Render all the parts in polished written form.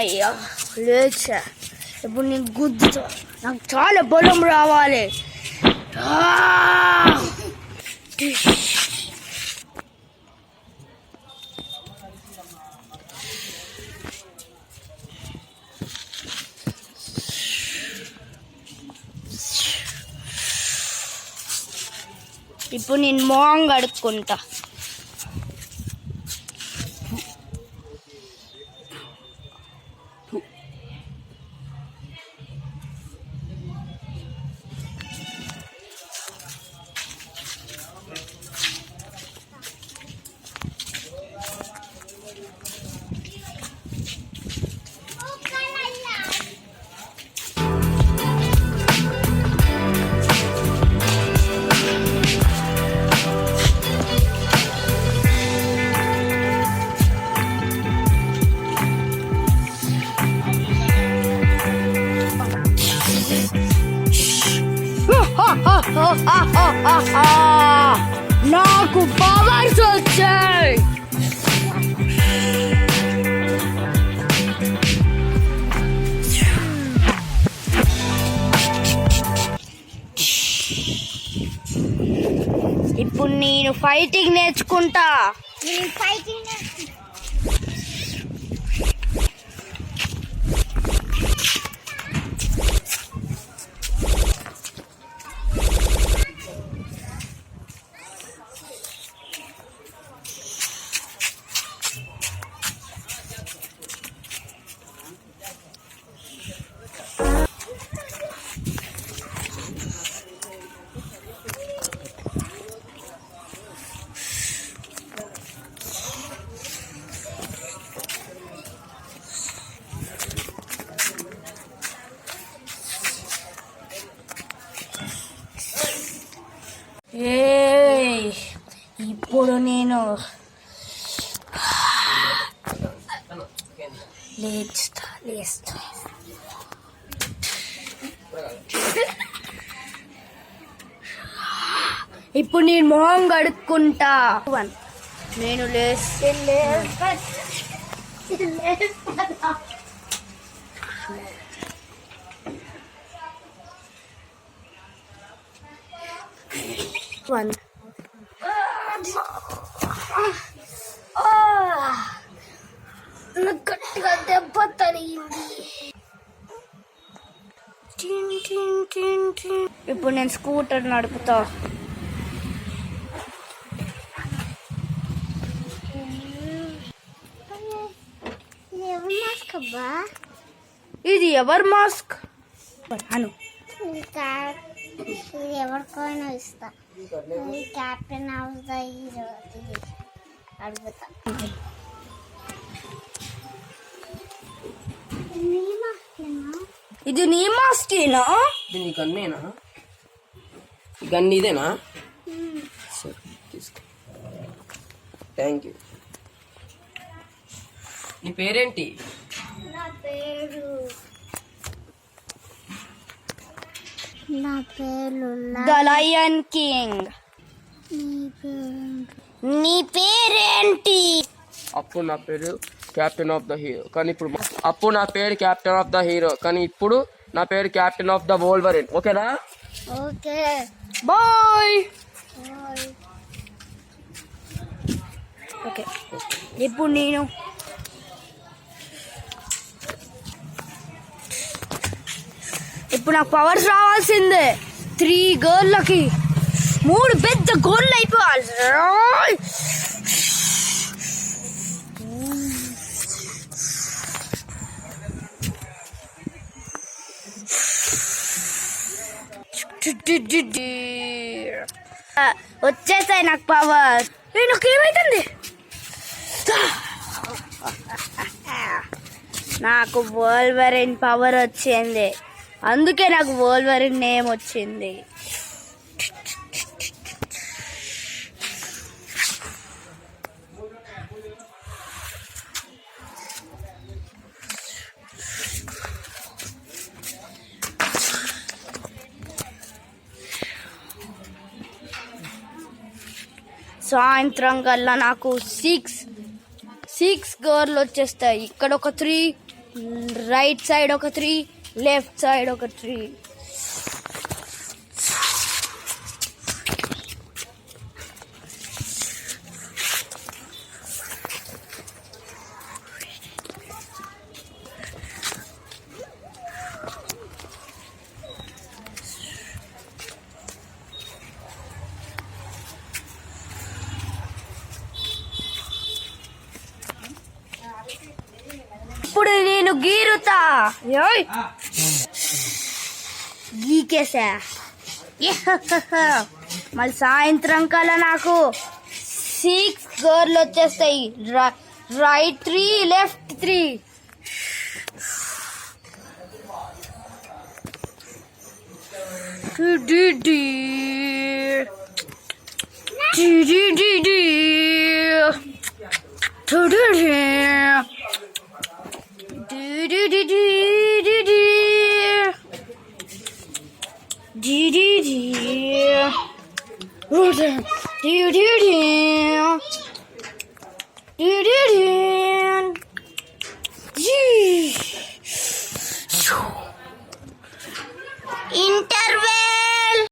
అయ్యా లేచా. ఇప్పుడు నేను గుద్దుతా, నాకు చాలా బలం రావాలి. ఇప్పుడు నేను మొహం కడుక్కుంటా. నాకు పవర్స్ వచ్చాయి. ఇప్పుడు నేను ఫైటింగ్ నేర్చుకుంటా. ఇప్పుడు నేను లేస్తా. ఇప్పుడు నేను మొహం కడుక్కుంటా. నేను లేస్తే గట్టిగా దెబ్బ తగిలింది. ఇప్పుడు నేను స్కూటర్ నడుపుతా. ఇది ఎవరి మాస్క్? అను ఎవరికైనా ఇస్తా. క్యాప్టెన్ ఆఫ్ ద హీరో అడుగుతా. ఇది నీ మాస్కేనా? ఇది నీ గన్నేనా? గన్ ఇదేనా? సరే తీసుకో. Thank you. నీ పేరేంటి? నా పేరు ద లయన్ కింగ్. నీ పేరేంటి? అప్పుడు నా పేరు కెప్టెన్ ఆఫ్ ద హీరో, కానీ ఇప్పుడు అప్పుడు నా పేరు కెప్టెన్ ఆఫ్ ద హీరో, కానీ ఇప్పుడు నా పేరు కెప్టెన్ ఆఫ్ ద వోల్వరిన్. ఓకేనా? Okay bye. ఓకే ఇప్పుడు నేను నాకు పవర్స్ రావాల్సిందే. 3 గోళ్ళకి 3 పెద్ద గోళ్ళు అయిపోవాలి. వచ్చేసాయి నాకు పవర్. నాకేమైతుంది? నాకు వోల్వరిన్ పవర్ వచ్చింది, అందుకే నాకు వోల్వరిన్ నేమ్ వచ్చింది. సాయంత్రం కల్లా నాకు 6 గోర్లు వచ్చేస్తాయి. ఇక్కడ ఒక 3, రైట్ సైడ్ ఒక 3, లెఫ్ట్ సైడ్ ఒక 3. ఇప్పుడు నేను గీరుతా. ఏయ్! గీకేసా. మళ్ళీ సాయంత్రం కల్లా నాకు 6 గోర్లు వచ్చేస్తాయి. Right 3, left 3. Interval.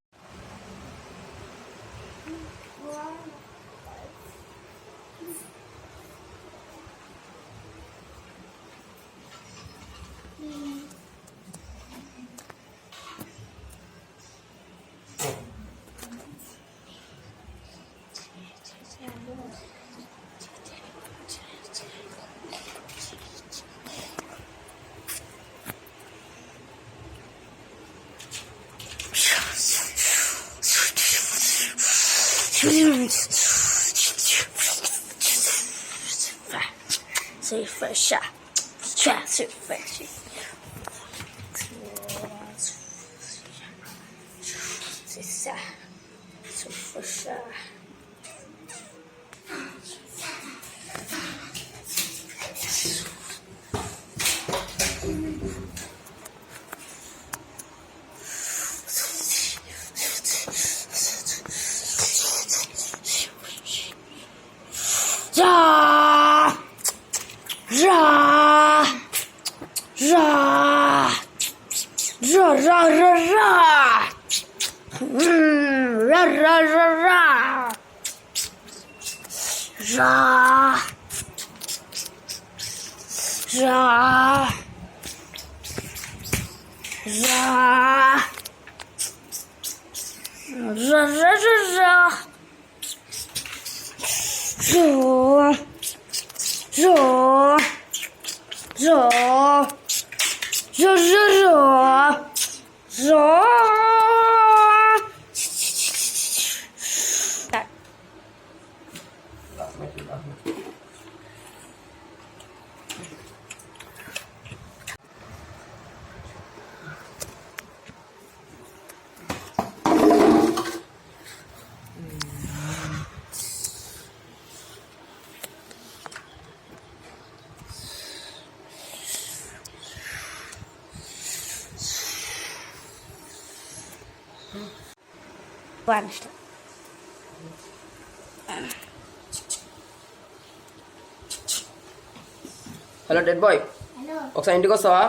Hello dead boy, hello. ఒకసారి ఇంటికి వస్తావా?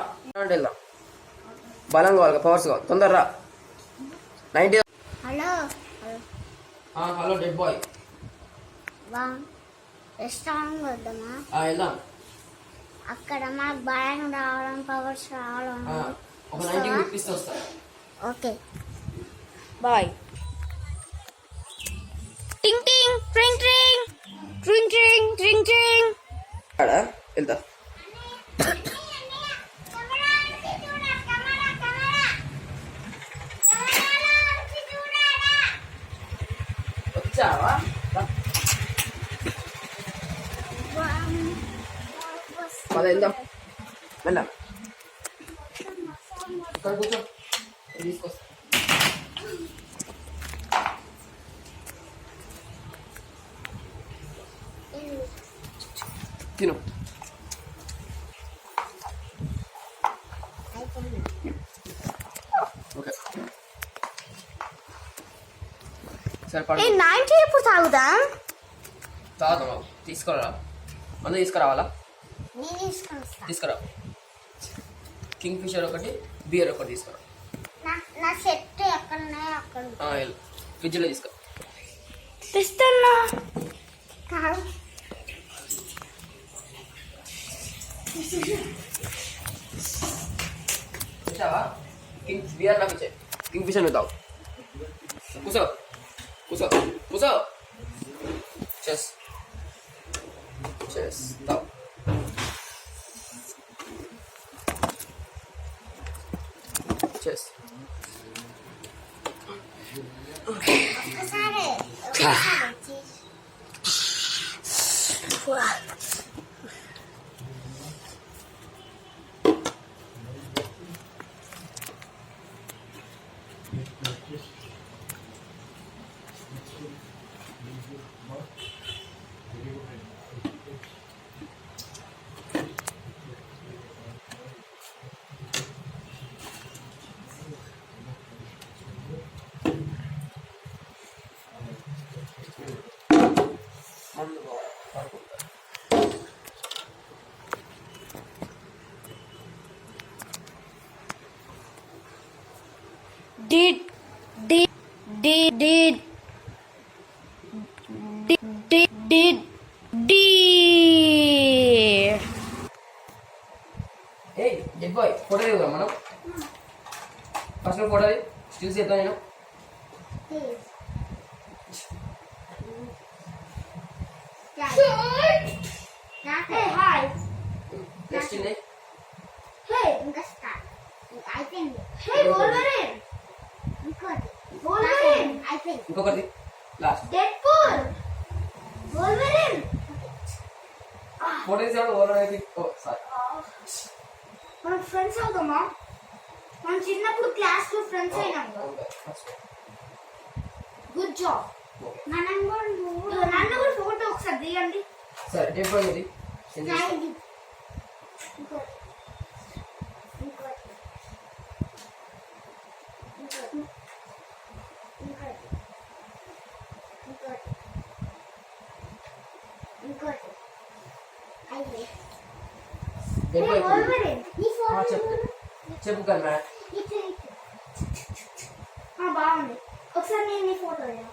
వెళ్దాం. బలం కావాలి, పవర్స్ కావాలి, తొందరరా. 90. హలో. హలో డెడ్ బాయ్, రెస్టారెంట్ వద్దామా? వెళ్దాం. అక్కడ మాకు బలం రావడం, పవర్స్ రావడం. ఒక 90 ఇప్పిస్తే వస్తా. Okay bye. టింగ్ టింగ్ ట్రింగ్ ట్రింగ్ ట్రింగ్ ట్రింగ్ ట్రింగ్ ట్రింగ్. వెళ్తా. వచ్చావా? వెళ్దాం. వెళ్దాం. ఇక్కడ కూర్చో, తీసుకొస్తా. తిను. ఓకే సరే పడు. 90 ఎప్పుడు తాగుదాం? తాగుదాం. తీసుకురా, మందు తీసుకురావాలా? నేను తీసుకొని వస్తా. తీసుకురా. కింగ్ ఫిషర్ ఒకటి, బియర్ ఒకటి తీసుకురా. నా సెట్ ఎక్కడ ఉన్నాయో అక్కడ ఫ్రిడ్జ్లో తీసుకో. తెస్తున్నా. కాదు. చూసావా, కింగ్ బియర్ నాకు ఇచ్చే, కింగ్ ఫిషర్ నువ్వు తాగు. కూసో కూసో కూసో. చెస్ చెస్ తాగు. చెస్ ఒకసారి Did did did did did did did. ఏయ్ జెడ్ బాయ్, ఫోటో దిగురా మనం. ఫస్ట్ నువ్వు ఫోటో స్టిల్స్ చెప్తాను నేను. Hey, hi. Next in Hey, ఇంకా స్టార్ట్. అయిపోయింది. Hey, Wolverine. ఇంకోటి. Wolverine. అయిపోయింది. ఇంకొకటి లాస్ట్. Deadpool. Wolverine. ఫోటో తీసాడు ఓవర్. ఓ సారీ. మనం ఫ్రెండ్స్ అవుతామా? మనం చిన్నప్పుడు క్లాస్ లో ఫ్రెండ్స్ అయినాం. Good job. మనం కూడా నువ్వు నన్ను కూడా ఫోటో ఒకసారి తీయండి. సరే డెడ్ బాయ్ ఇది. ఇంకోటి. ఇంకోటి. ఇంకోటి. ఇంకోటి. ఇంకోటి. ఇంకోటి. ఇంకోటి. అయ్యే. Dead boy Wolverine. నీ ఫోన్ చెప్పు చెప్పు కదా. ఇటు ఇటు. బాగుంది. ఒకసారి నేను నీ ఫోటో తీయాలి.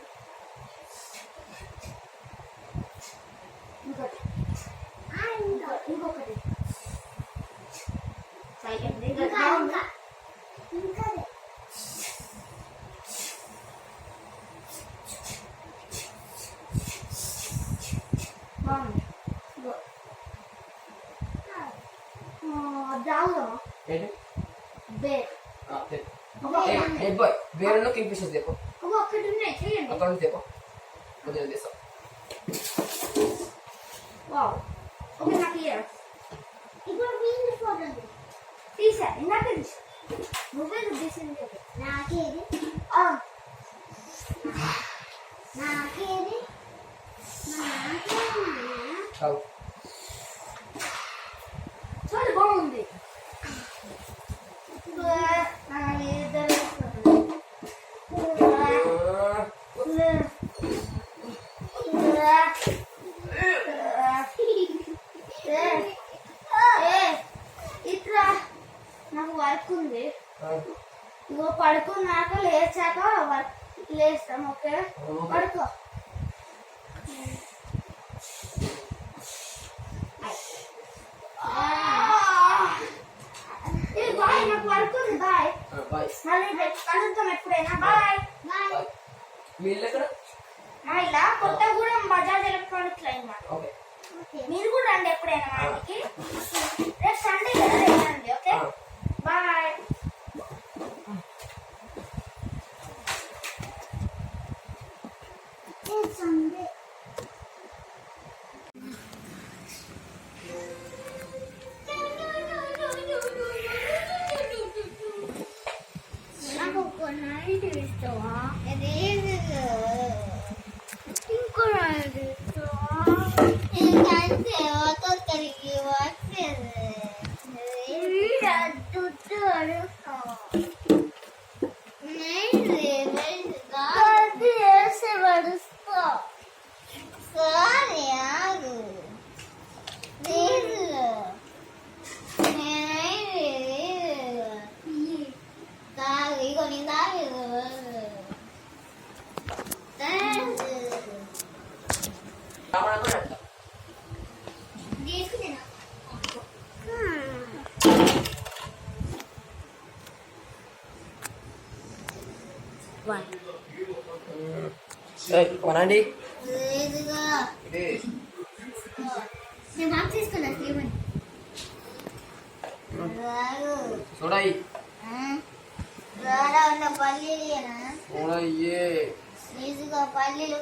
ఇంకోటి. ఇంకొకటి. సైలెంట్. ఇంకా ఇంకా ఇంకా బాగుంది. జాగ్రత్త. ఏంటి బేర్. డెడ్ బాయ్ వేరే కింగ్ ఫిషర్స్ చెప్పు. ఒక్కటి ఉన్నాయి చేయండి. అక్కడ నుంచి చెప్పు. కొద్దిగా తీస్తాం. వావ్. ఓకే నాకు ఇయర్ ఇప్పుడు వీళ్ళు ఫోటో తీసా. ఇందాక తీసా. నువ్వే తీసింది. నాకేది నాకేది తాగు. చాలా బాగుంది. ఇట్లా నాకు వర్క్ ఉంది. ఇగో పడుకున్నాక లేచాక వర్క్ లేస్తాం. ఓకే పడుకో. బాయ్, నాకు వర్క్ ఉంది. బాయ్. బాయ్. మళ్ళీ కలుద్దాం ఎప్పుడైనా. బాయ్. బాయ్. మీ ఇల్లు ఎక్కడ? మా ఇలా కొత్తగూడెం బజాజ్ ఎలక్ట్రానిక్స్ లైన్ మాట. ఓకే. మీరు కూడా రండి ఎప్పుడైనా మా ఇంటికి. రేపు సండే కదా, రేపు రండి. Okay bye. సండే నాకు ఒక నైట్ ఇస్తావా? ఇంకో నైట్ ఇస్తావా? ఇంకంటే ఒక్కొక్కరికి వచ్చేది దుడ్డు అడుగుతావా? అది వేసి పడుస్తా. సరే ఆగు. లేదు నేనైతే ఇదిగో నేను తాగేది. తీసుకున్నా కొనండి లేదుగా నేను మార్క్స్ తీసుకున్నా ఇవ్వండి. రాగు చూడాయి రాడా ఉన్న పల్లీలేనా చూడయ్యే ఈజీగా పల్లీలు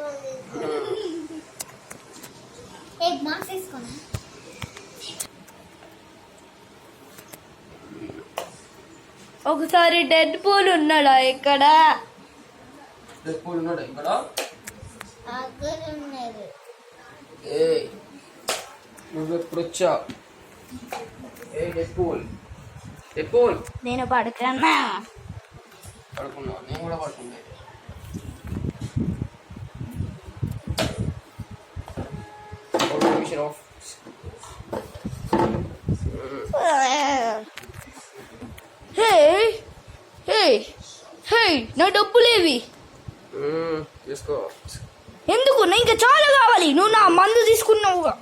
మార్క్స్ తీసుకున్నా. ఒకసారి డెడ్ పూల్ ఉన్నాడా ఇక్కడ? పూల్ ఉన్నాడు ఇక్కడ. అక్కడ ఉన్నది. ఏ నువ్వు ఎప్పుడు వచ్చా? ఏ డెడ్ పూల్ నేను పడుకున్నా. పడుకున్నా, నేను కూడా పడుకున్నా. హే హే హే నా డబ్బులేవి? తీసుకో. ఎందుకు? నా ఇంకా చాలా కావాలి. నువ్వు నా మందు తీసుకున్నావుగా.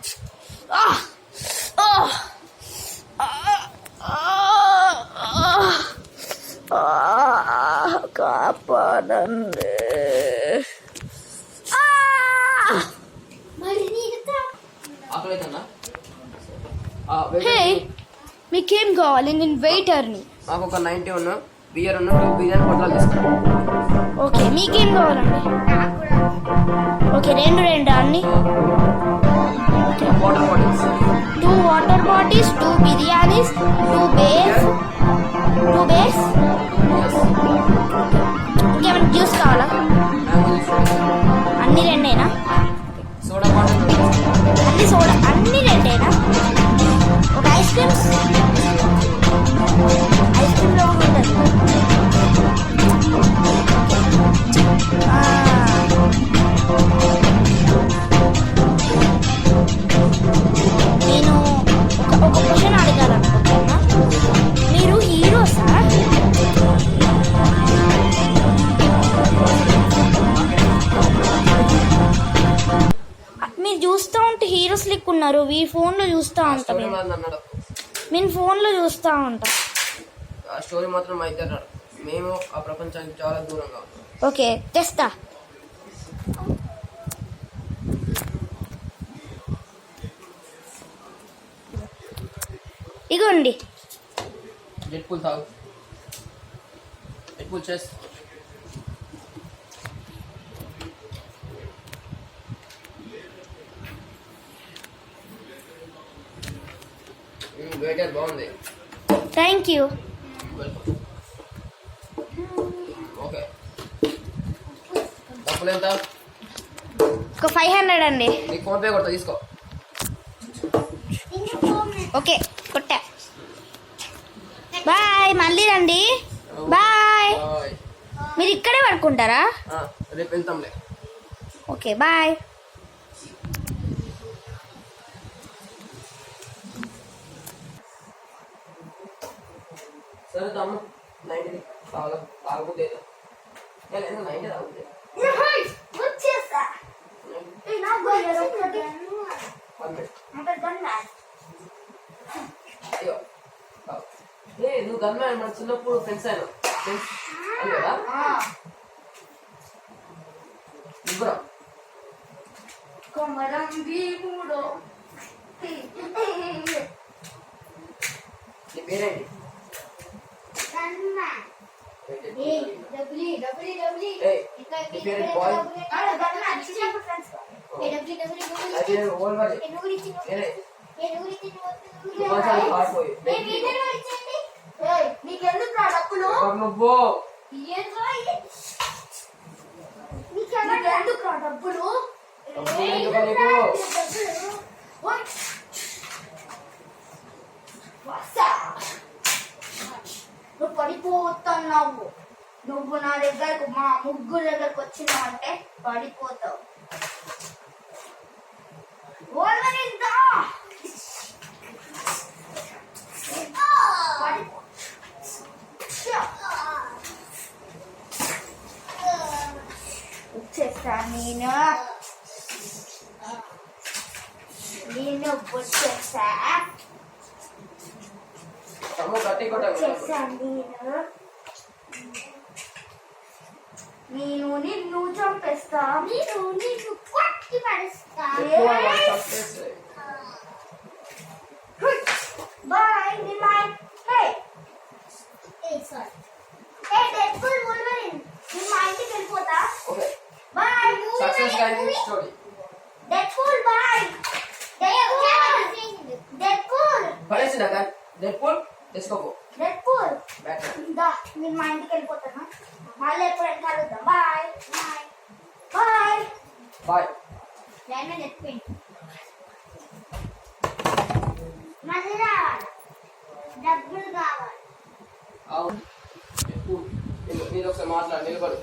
కాపాడండి. హే మీకేం కావాలి? నేను వెయిటర్ని. నాకు ఒక 90 బియర్ 2 బిర్యానీ పొట్లాలు తీసుకో. ఓకే మీకేం కావాలండి? ఓకే రెండు అన్ని. Water bottles, 2 water bottles, 2 biryanis, 2 bears. ఇంకేమైనా జ్యూస్ కావాలా? అన్ని రెండేనా? సోడా బాటిల్, అన్ని రెండేనా? ఒక ఐస్ క్రీమ్స్. ఐస్ క్రీమ్లో ఉంటుంది. నేను ఒక క్వశ్చన్ అడగాలనుకుంటున్నా. మీరు హీరోసా? మీరు చూస్తూ ఉంటే హీరోస్ లెక్క ఉన్నారు. ఈ ఫోన్లో చూస్తూ ఉంటా. నేను ఫోన్లో చూస్తూ ఉంటా. ఆ స్టోరీ మాత్రం మా ఇద్దరు. మేము ఆ ప్రపంచానికి చాలా దూరంగా ఉన్నాం. ఓకే తెస్తా. ఇగోండి. డెడ్ పూల్ తాగు. డెడ్ పూల్ చేస్. వెయిటర్ బాగుంది. Thank you. ఓకే డబ్బులు ఎంత? ఒక 500 అండి. నీకు ఫోన్ పే కొడతా, తీసుకో. ఓకే కొట్టా. బాయ్, మళ్ళీ రండి. బాయ్. మీరు ఇక్కడే పడుకుంటారా? రేపు వెళ్తాంలే. Okay bye. సరే తమ్ము 90 తాగబోతే 90 తాగుతుంది. వచ్చేస్తా. అయ్యో నువ్వు గమ్మ మన చిన్నప్పుడు ఫ్రెండ్స్ అయినా కదా ఇవ్వరా కొమరం భీముడో. నీ పేరేంటి? నీ పేరు బాయ్? నీకెందుకు డబ్బులు? నువ్వు నీకెందుకు డబ్బులు? నువ్వు పడిపోతున్నావు. నువ్వు నా దగ్గరకు మా ముగ్గురు దగ్గరకు వచ్చినావంటే పడిపోతావు. నేను వచ్చేసా గట్టి కొట్టాలి. నేను నిన్ను చంపేస్తా. నిన్ను కొట్టి పడేస్తా. బాయ్ నిమాయ్. Hey sorry. Hey Deadpool Wolverine, నేను మా ఇంటికి వెళ్ళిపోతా. ఓకే బాయ్ సక్సెస్ గాని స్టోరీ. Deadpool bye. డెడ్పూల్ పడేసిందా కానీ డెడ్పూల్ తెచ్చుకోకు. డెడ్పూల్ బ్యాక్ దా, నేను మా ఇంటికి వెళ్ళిపోతాను. మళ్ళీ ఎప్పుడైనా కలుద్దాం. Bye bye bye bye. Diamond ఎత్తుకోండి. మళ్ళీ రావాలి. డబ్బులు కావాలి. అవును నేను ఒకసారి మాట్లాడు, నిలబడు.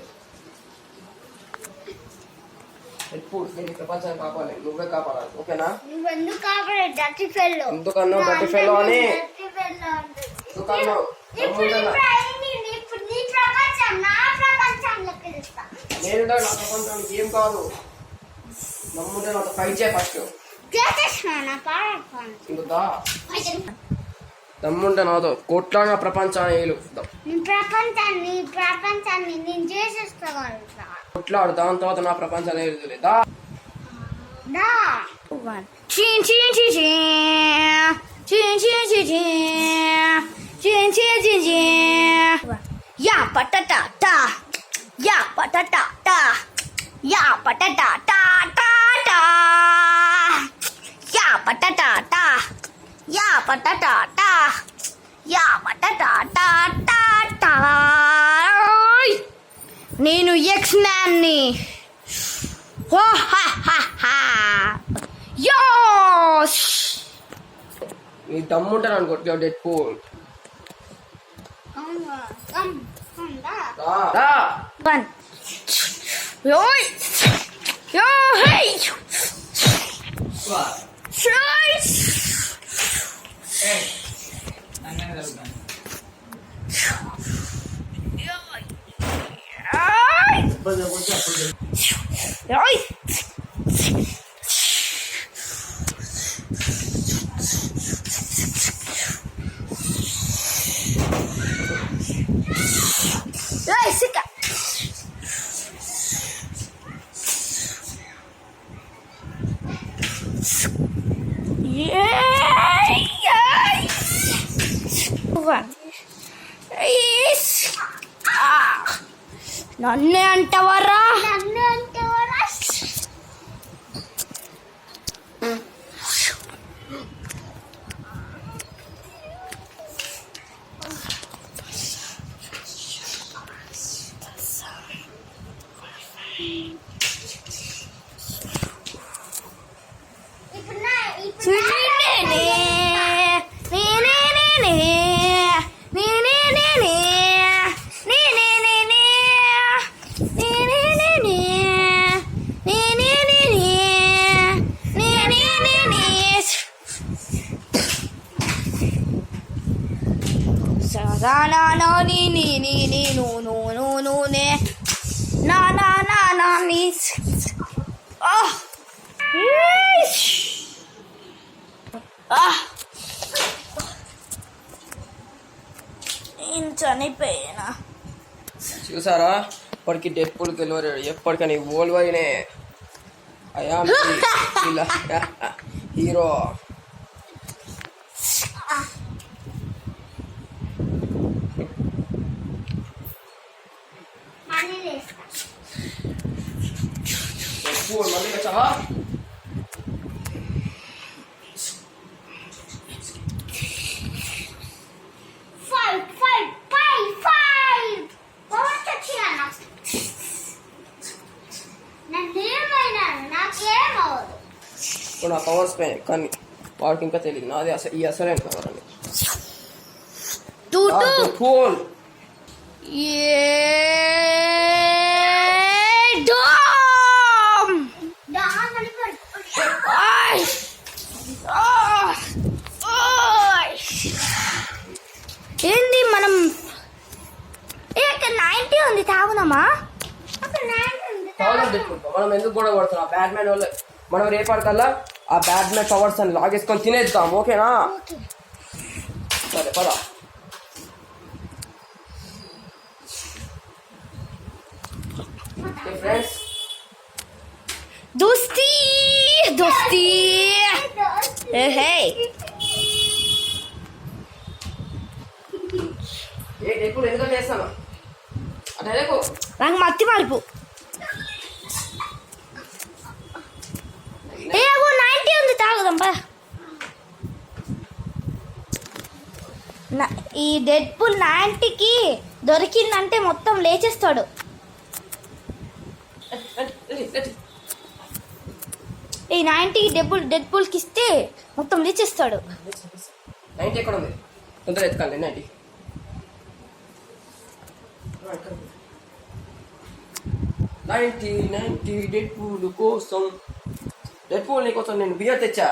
ఎప్పుడు నేను ఈ ప్రపంచాన్ని కాపాడాలి, నువ్వే కాపాడాలి. ఓకేనా? నువ్వెందుకు కాపాడే డర్టీ ఫెల్లో? ఎందుకన్నావు డర్టీ ఫెల్లో అని? డర్టీ ఫెల్లో అంటుంది. ఎందుకన్నావు? ఇప్పుడు నీ ప్రపంచం నా ప్రపంచం లెక్క చేస్తా. నేను నా ప్రపంచానికి ఏం కాదు. నమ్ముంటే నాతో ఫైట్ చేయ ఫస్ట్. చేసేసిన నా పాడతాను. ఇంకొద్దా దమ్ముంటే నాతో కొట్లాడిన ప్రపంచాన్ని ఏలుద్దాం. నీ ప్రపంచాన్ని నేను చేసేస్తాగలుగుతా. కొట్లాడు, దాని తర్వాత నా ప్రపంచాన్ని ఏలుదులే. దా దా Chin chin chin chin, chin chin chin chin, chin chin chin chin. Ya patata ta, ya patata ta, ya patata ta ta ta, ya patata ta, ya patata ta, ya patata ta ta ta. నేను X man ని. హో హా హా హా. Yosh! నీ దమ్ముంటే నన్ను కొట్టావు డెడ్ పూల్. దా One. Yoy! Yo, hey! Choice! Yoy! Ay, sikat. నన్నే అంటవరా? నన్ను అంటే వరా? చనిపోయినా. చూసారా, ఇప్పటికి డెడ్ పూల్ గెలవరు. ఎప్పటికని వోల్వరినే. I am hero. Deadpool మళ్ళీ వచ్చావా? ఇప్పుడు నా పవర్స్ పోయినాయి, కానీ వాడికి ఇంకా తెలియదు నాది అసలు ఈ అసలైన పవర్ అని. పూల్ ఏంది మనం 90 ఉంది, తాగుదామా? అక్కడ 90 ఉంది. థౌసండ్ తెచ్చుకుంటాం. మనం ఎందుకు గొడవ పడుతున్నాం? ఆ బ్యాట్మెన్ వల్ల మనం రేపటికల్లా ఆ బ్యాట్మెన్ పవర్స్ అని లాగేసుకొని తినేద్దాం. ఓకేనా? సరే పద. ఫ్రెండ్స్, దోస్తీ దోస్తీ హే ఎప్పుడు ఎందుకంటే వేస్తాను అంటే నాకు మత్తి మలుపు. ఏ 90 ఉంది, తాగుదాంపా. ఈ డెడ్ పుల్ 90కి దొరికిందంటే మొత్తం లేచేస్తాడు. ఈ 90కి డెడ్ పుల్కి ఇస్తే మొత్తం లేచేస్తాడు. 90 ఎక్కడ ఉంది? తొందరగా ఎత్తుకోండి. 90 డెడ్ పూల్ కోసం, డెడ్ పూల్ నీకోసం నేను బియర్ తెచ్చా.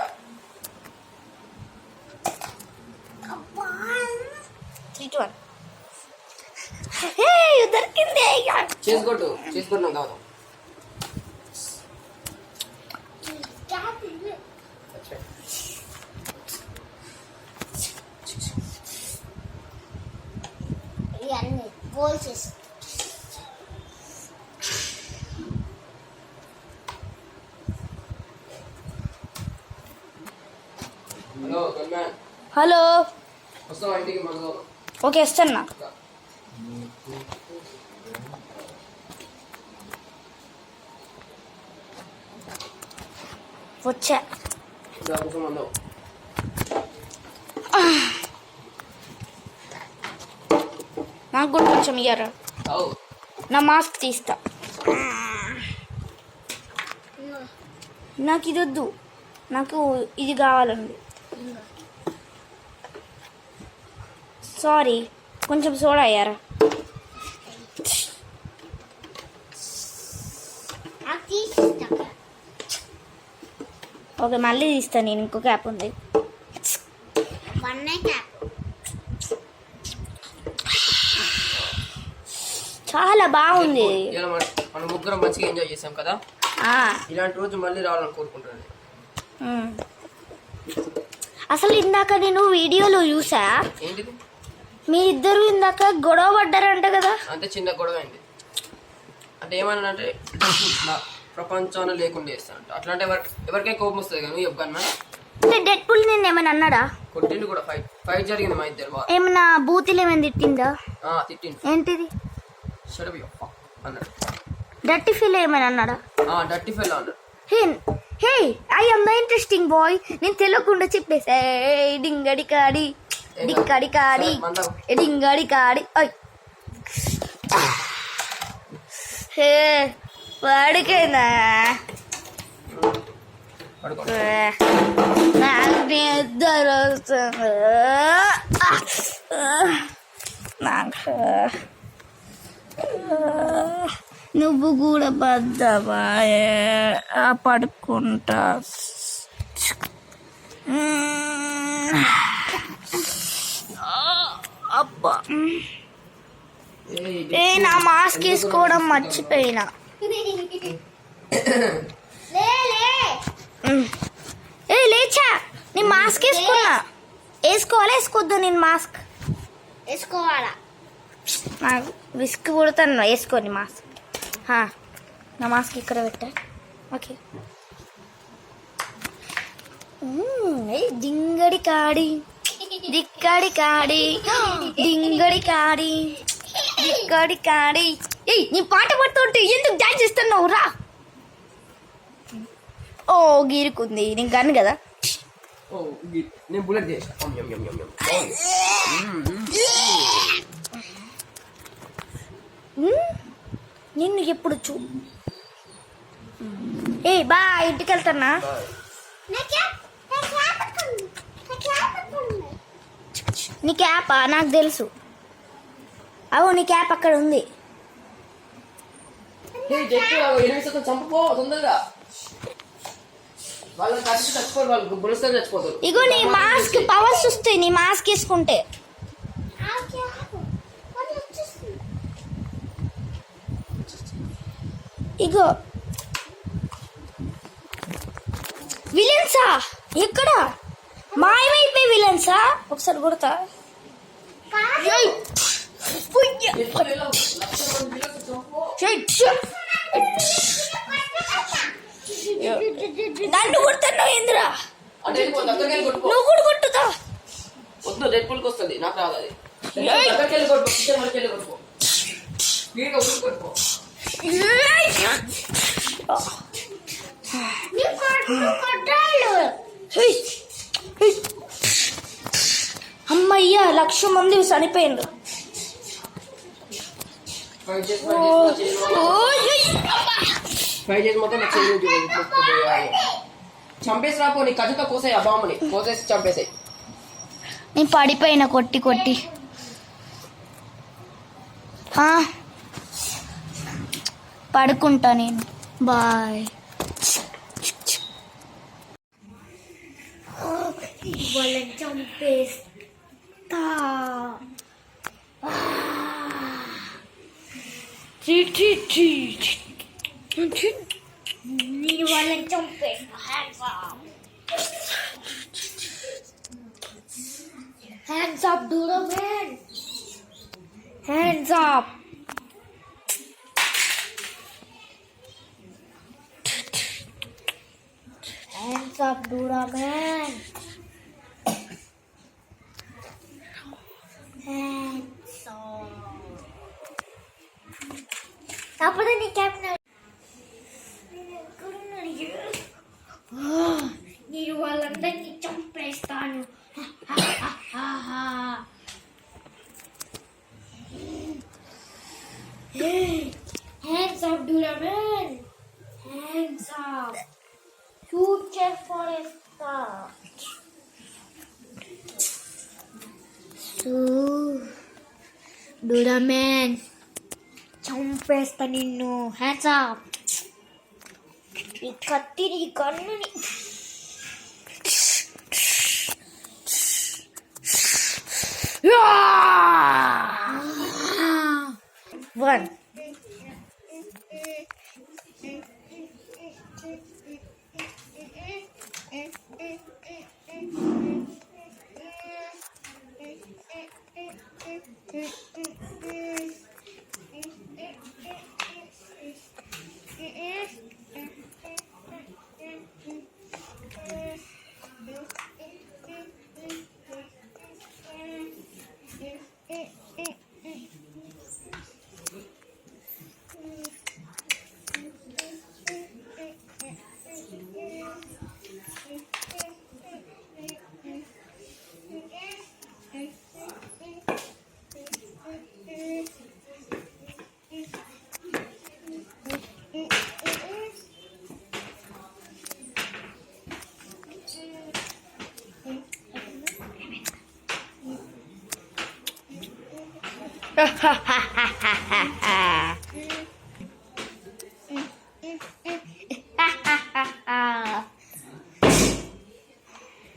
దొరికింది. చేసుకుంటున్నాం కాదు. ఇవన్నీ గోల్ చేసి హలో గన్మ్యాన్, హలో. వస్తావా ఇంటికి? మనతో ఓకే, వస్తున్నా. వచ్చా. మందో నాకు కూడా కొంచెం ఇయ్యరా. నా మాస్క్ తీస్తా. నాకు ఇది వద్దు, నాకు ఇది కావాలండి. సారీ, కొంచెం సోడా అయ్యారా. ఓకే, మళ్ళీ తీస్తాను నేను. ఇంకో క్యాప్ ఉంది. చాలా బాగుంది. మనం ముగ్గురం మంచిగా ఎంజాయ్ చేసాం కదా. ఇలాంటి రోజు మళ్ళీ రావాలని కోరుకుంటున్నాను. అసలు ఇందాక నేను వీడియోలో చూసా, ఏంటిది? మీ ఇద్దరు ఇందాక గొడవ పడ్డారంట కదా. అంటే చిన్న గొడవ అయింది. అంటే ఏమన్నా అంటే ప్రపంచాన లేకుండా చేస్తానంట. అట్లా అంటే ఎవరికైనా కోపం వస్తుంది కానీ చెప్పాను. అంటే డెడ్ పుల్ నేను ఏమైనా అన్నాడా? కొట్టిండు కూడా. ఫైట్ జరిగింది మా ఇద్దరు. ఏమైనా బూతులు ఏమైనా తిట్టిందా? తిట్టిండు. ఏంటిది? అన్నాడు. డర్టీ ఫీల్ ఏమైనా అన్నాడా? డర్టీ ఫీల్ అన్నాడు. Hey I am the interesting boy. నేను తెలియకుండా చెప్పేసా. డింగడి కాడి డిక్కడి కాడి డింగడి కాడి. హే పడుకేనా? నాకు నిద్ర వస్తుంది. నాకు నువ్వు కూడా బద్దవా? పడుకుంటా. అబ్బా, నా మాస్క్ వేసుకోవడం మర్చిపోయినా. లేచా. నేను మాస్క్ వేసుకోవాలా వేసుకోవద్దు? నేను మాస్క్ వేసుకోవాలా? నాకు విసుగు పుడతాను. వేసుకోండి మాస్క్. నా మాస్క్ ఇక్కడ పెట్టా. ఓకే. డింగడి కాడి దిక్కడి కాడి డింగడి కాడి దిక్కడి కాడి. నీ పాట పడుతుంటే ఎందుకు డాన్స్ చేస్తున్నావు? రా. ఓ గీరుకుంది. నేను గన్ను కదా. నేను బుల్లెట్ చేసా. నిన్ను ఎప్పుడు బా ఇంటికి వెళ్తున్నా. నీ క్యాపా? నాకు తెలుసు. అవు నీ క్యాప్ అక్కడ ఉంది. చంపో తొందరగా. ఇగో నీ మాస్క్ పవర్స్ వస్తాయి. నీ మాస్క్ వేసుకుంటే ఇగో విలన్సా ఎక్కడ మాయమైపోయి విలన్సా ఒకసారి కొడతా ఏయ్! పుయ్య! నన్ను కొడుతున్నావు ఇంద్రా నువ్వు కూడా కొట్టుతా వద్దు రెడ్ పుల్కి వస్తుంది నాకు రాదు అది దగ్గరికి వెళ్ళి కొట్టుకో కిచెన్ వరకు వెళ్ళి కొట్టుకో నీట్గా ఊరికి కొట్టుకో అమ్మయ్యా 1,00,000 మంది చనిపోయిండ్రు ఫ్రై చేసి మొత్తం నా చెల్లి చంపేసి రాపో నీ కథతో కోసాయి ఆ బాంబుని కోసేసి చంపేసాయి నేను పడిపోయిన కొట్టి కొట్టి పడుకుంటా నేను బాయ్ వాళ్ళని చంపేస్తా నేను వాళ్ళని చంపేస్తా Hands up, Dodo man! Hands up! Hands up, Dodo man! Hands up! Apa nih captain? Need వాళ్ళందరినీ చంపేస్తాను Hands up, Duraman! Hands up! Future Foresta! So, Duraman, చంపేస్తా నిన్ను. Hands up! ఈ కత్తిని ఈ కన్నుని One.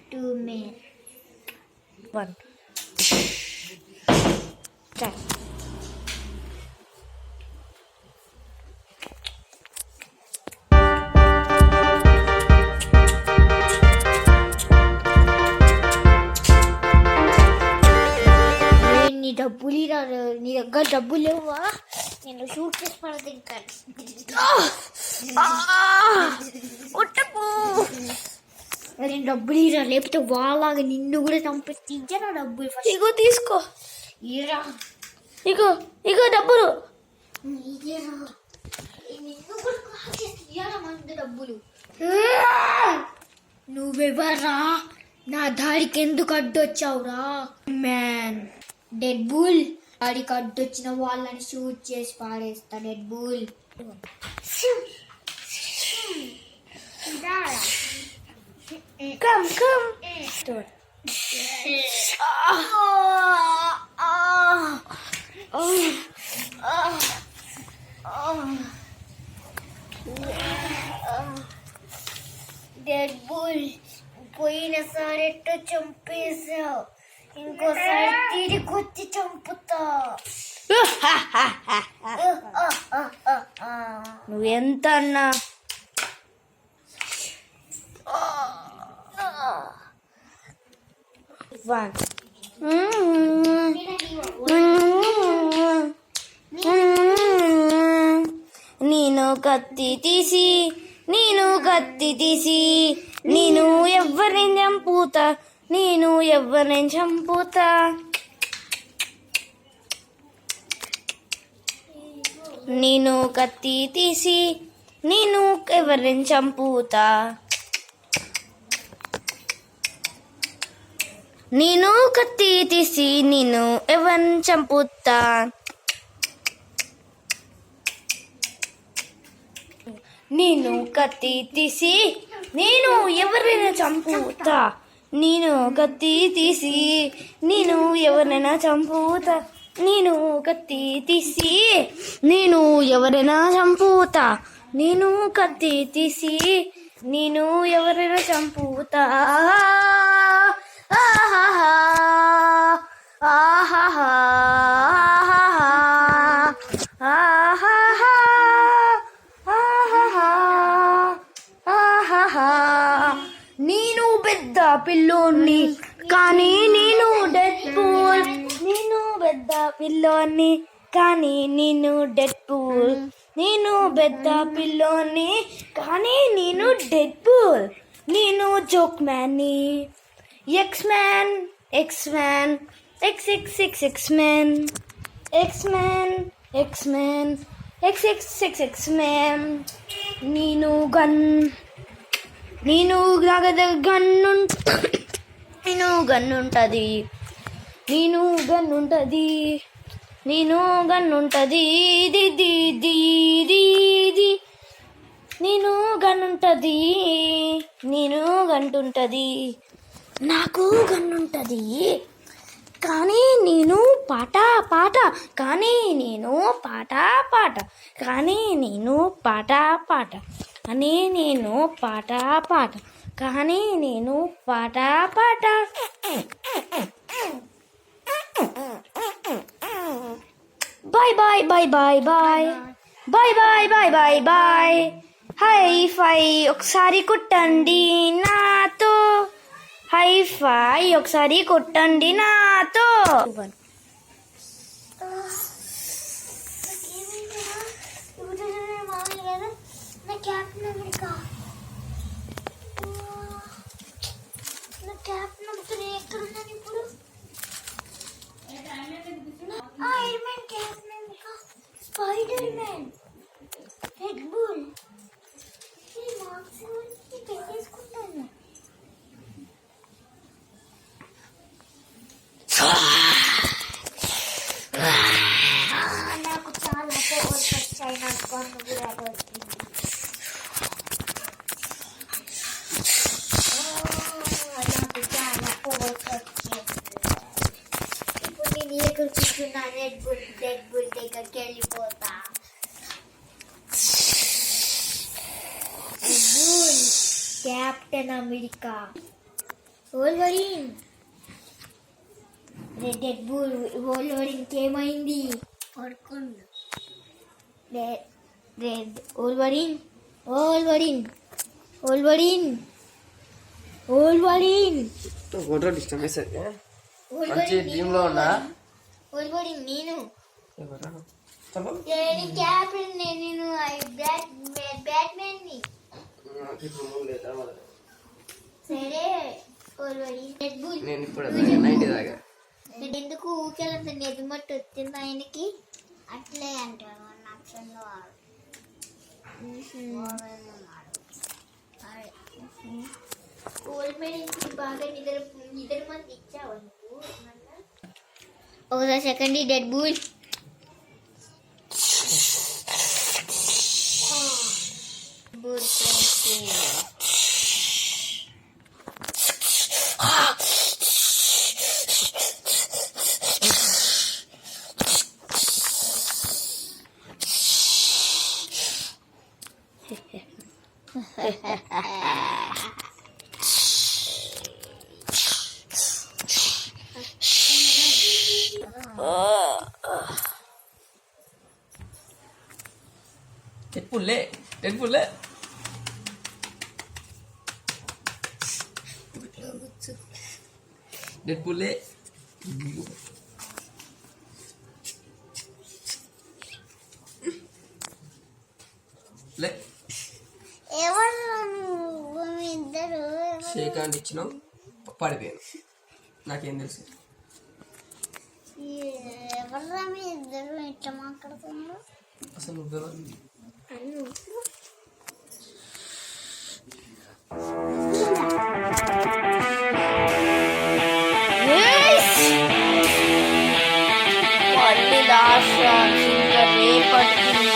Two men. One. Start. నీ దగ్గర డబ్బులు లేవా నేను షూట్ చేసి పడదింటాను నేను డబ్బులు ఇరా లేకపోతే వాళ్ళగా నిన్ను కూడా చంపేసి ఇచ్చాను డబ్బులు ఫస్ట్ ఇగో తీసుకో ఇరా ఇగో ఇగో డబ్బులు నిన్ను కూడా మంది డబ్బులు నువ్వెవరా నా దాడికి ఎందుకు అడ్డొచ్చావురా మ్యాన్ డెడ్ బుల్ దాడికి అడ్డొచ్చిన వాళ్ళని షూట్ చేసి పాడేస్తా Deadpool come come Deadpool పోయినసారి ఎట్టో చంపేశావు ఇంకోసారి తిరిగి వచ్చి చంపుతా నువ్వు ఎంత అన్నా వన్ నేను కత్తి తీసి నేను ఎవరిని చంపుతా నేను కత్తి తీసి నేను ఎవరిని చంపుతా నేను కత్తి తీసి నేను ఎవరిని చంపుతా నేను కత్తి తీసి నేను ఎవరైనా చంపుతా నేను కత్తి తీసి నేను ఎవరైనా చంపుతా నేను కత్తి తీసి నేను ఎవరైనా చంపుతా నేను కత్తి తీసి నేను ఎవరైనా చంపుతా ఆహాహా ఆహాహా ఆహాహా ఆహాహా నేను పెద్ద పిల్లోని కానీ నేను డెడ్ పూల్ నేను పెద్ద పిల్లోని కానీ నేను డెడ్ పూల్ నేను పెద్ద పిల్లోని కానీ నేను డెడ్ పూల్ నేను జోక్ మ్యాన్ని X man X man XXXX-Men. నేను గన్ ఉంటది నాకు గన్ ఉంటది కానీ నేను పాట కానీ నేను పాట కానీ నేను పాట కానీ నేను పాట కానీ నేను పాట bye bye bye bye bye bye bye bye bye bye high five ఒకసారి కొట్టండి నాతో హై ఫై ఒకసారి కొట్టండి నాతో స్పైడర్ మ్యాన్ రెడ్ బుల్ పెట్టేసుకుంటాను. నాకు చాలా పవర్స్ వచ్చాయి. నాకు కొను కూడా వచ్చింది. నాకు చాలా పవర్స్ వచ్చాయి. ఇప్పుడు నేను ఎక్కడ కూర్చున్నా రెడ్ బుల్ దగ్గరికి వెళ్ళిపోతా. Captain America Wolverine red bull వోల్వరిన్కి ఏమైంది? పడుకుండు. రెడ్ వోల్వరిన్ ఫోటో డిస్టర్బెన్స్ మంచి డ్రీమ్ లో ఉన్నా వోల్వరిన్ నేను క్యాప్టెన్ నేను బ్యాట్మెన్ ని. సరే రెడ్ బుల్ నేను ఇప్పుడు 90 దాకా ఎందుకు ఊకెళ్ళంత నెదిమట్టు వచ్చింది ఆయనకి? అట్లే అంటారు నచ్చంలో గోల్డ్ మెడల్కి బాగా నిద్ర మంది ఇచ్చావు నువ్వు. ఒకసారి second dead bull Deadpool Deadpool Deadpool లే ఎవరు నువ్వు మీ ఇద్దరు షేక్ హ్యాండ్ ఇచ్చినావు పడిపోయాను నాకేం తెలుసు ఎవరు మీ ఇద్దరు ఇట్లా మాట్లాడుతున్నారు అసలు నువ్వెవరు మళ్ళీ లాస్ట్ ఛాన్స్ ఇంకా రేపటికి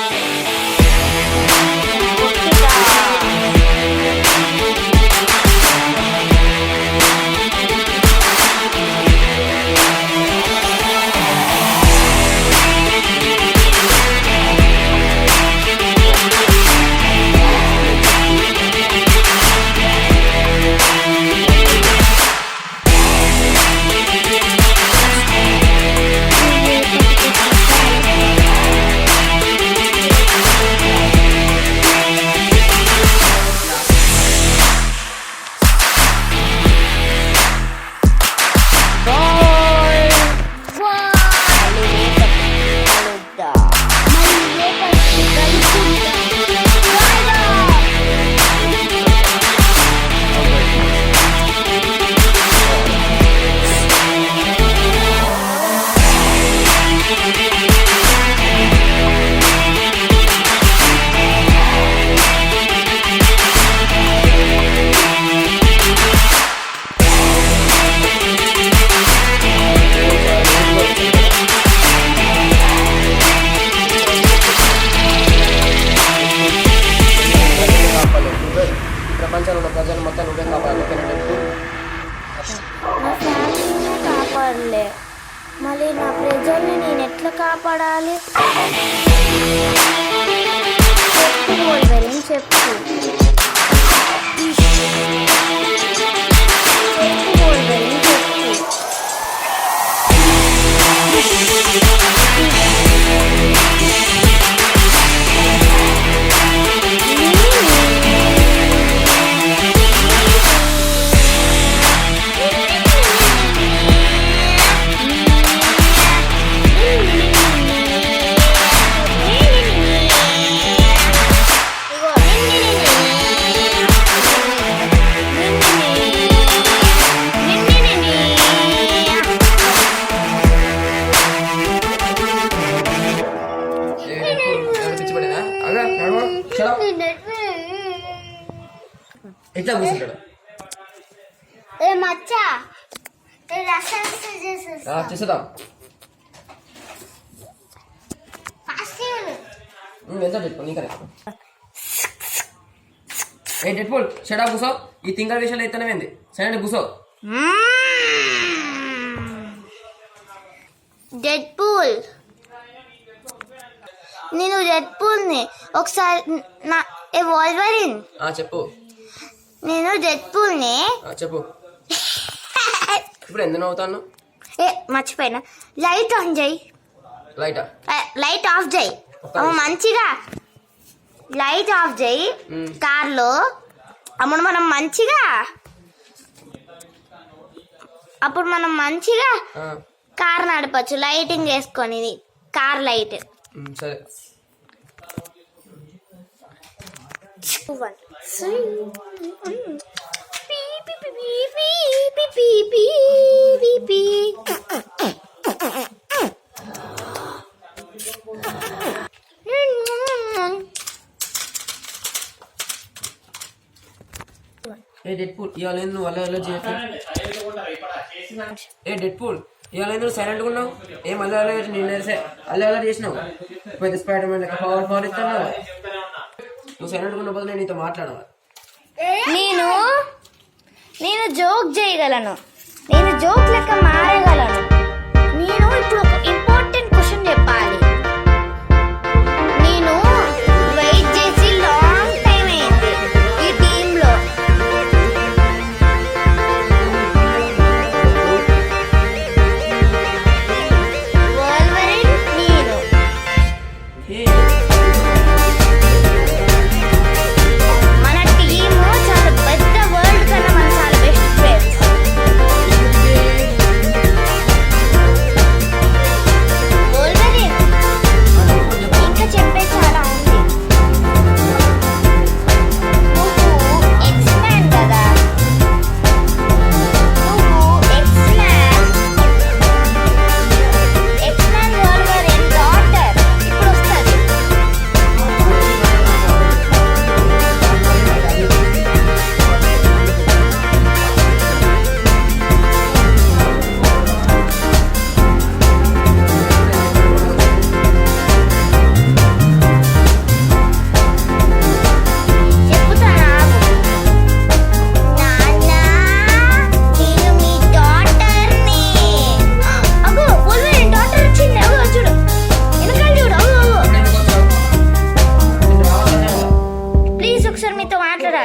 ప్రపంచంలో ఉన్న ప్రజలు మొత్తం నువ్వే కాపాడాలి నా ఫ్యామిలీని కాపాడలే మళ్ళీ నా ప్రజల్ని నేను ఎట్లా కాపాడాలి చెప్పు వోల్వరిన్ చెప్పు వోల్వరిన్ చెప్పు ఎట్లా కూర్చుంటాడు ఏ మచ్చా చేసేస్తా చేసేద్దాం ఫాస్ట్ ఎంత డెడ్పూల్ నీకనే ఏ డెడ్పూల్ షడా కూసో ఈ తింగర విషయాలు ఎత్తనమేంది సరే కూసో డెడ్పూల్ నేను డెడ్పూల్ని ఒకసారి నా ఏ వోల్వరిన్ చెప్పు నేను డెడ్పూల్ని చెప్పు ఇప్పుడు ఎందుకు నవ్వుతాను ఏ మర్చిపోయినా లైట్ ఆన్ చేయి లైటా లైట్ ఆఫ్ చేయి మంచిగా లైట్ ఆఫ్ చేయి కార్లో అప్పుడు మనం మంచిగా కార్ నడపచ్చు లైటింగ్ వేసుకొని ఇది కార్ లైట్ సరే ఏ డెడ్పూల్ ఇవాళ నువ్వు అలా చేయట్లేదు ఏ డెడ్పూల్ ఇవాళ నువ్వు సైలెంట్గా ఉన్నావు ఏం అలా నేను అలా చేసినావు పెద్ద స్పైడర్ మ్యాన్ లెక్క పవర్ ఇస్తున్నావు నువ్వు సైలెంట్గా ఉన్న బదులు నేను నీతో మాట్లాడవా నేను జోక్ చేయగలను నేను జోక్ లెక్క మారగలను నేను ఇప్పుడు ఒక ఇంపార్టెంట్ క్వశ్చన్ చెప్పాలి నేను వెయిట్ చేసి లాంగ్ టైం అయింది ఈ టీంలో వోల్వరిన్ నేను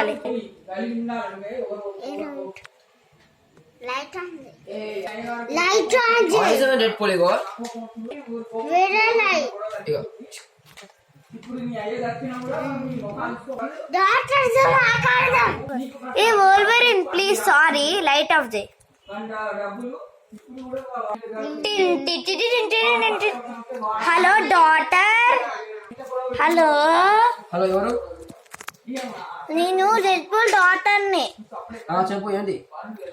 చెప్పాలి. లైట్ ఉంది. లైట్ ఆన్ చేయి. డెడ్ పూల్ ఇగో వేరే లైట్. ఇగో డాక్టర్ తో మాట్లాడదాం. ఏ Wolverine please sorry light off దే. Hello daughter. హలో హలో ఎవరు? నేను డెడ్ పూల్ డాటర్ని. చెప్పు ఏంటి?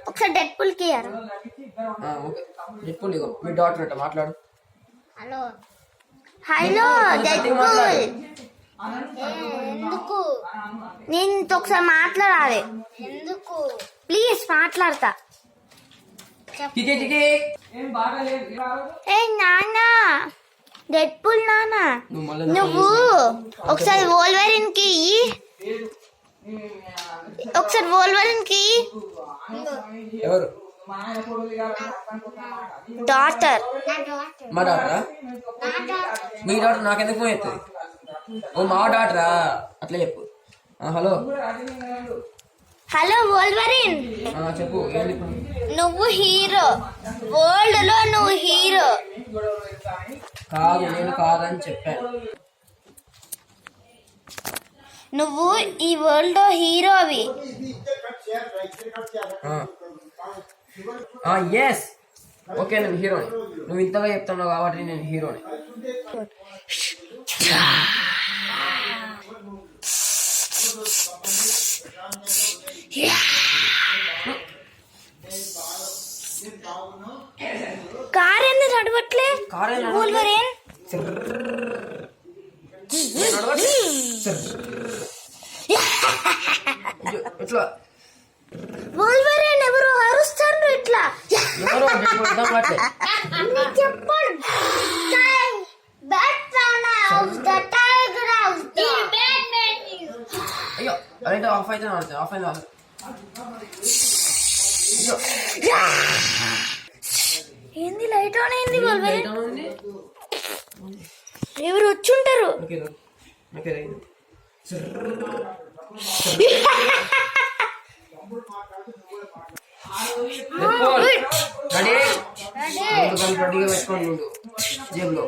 ఒకసారి డెడ్ పూల్ కి ఓకే డెడ్ పూల్ ఇగో మీ డాక్టర్ అంట మాట్లాడు. Hello hello Deadpool. ఎందుకు నేను నీతో ఒకసారి మాట్లాడాలి ఎందుకు ప్లీజ్ మాట్లాడతా. కికే కికే ఏ నాన్న డెడ్ పూల్ నాన్న నువ్వు మళ్ళీ నువ్వు ఒకసారి వోల్వరిన్ కి ఎవరు? డాటర్. నా డాక్టర్ మా డాక్టరా? మీ డాక్టర్ నాకెందుకు ఫోన్ చేస్తుంది? ఓ మా డాక్టరా? అట్లా చెప్పు. Hello hello Wolverine. చెప్పు ఏంటి ఇప్పుడు? నువ్వు హీరో, వరల్డ్ లో నువ్వు హీరో. కాదు నేను కాదని చెప్పాను. నువ్వు ఈ వరల్డ్ లో హీరోవి. ఎస్ ఓకే నేను హీరోని. నువ్వు ఇంతగా చెప్తున్నావు కాబట్టి నేను హీరోని. కార్ ఎందుకు నడవట్లే? వోల్వరిన్ ఇట్లా వోల్వరిన్ ఎవరు అరుస్తారు ఇట్లా. ఎవరో చెప్పండి. Batman house the tiger house the Batman. అయ్యో అదైతే ఆఫ్ అయితే ఆఫ్ అయితే ఏంది లైట్ ఆన్ అయింది? వోల్వరిన్ ఎవరు వచ్చుంటారు? రెడీగా పెట్టుకోండి ముందు జేబులో.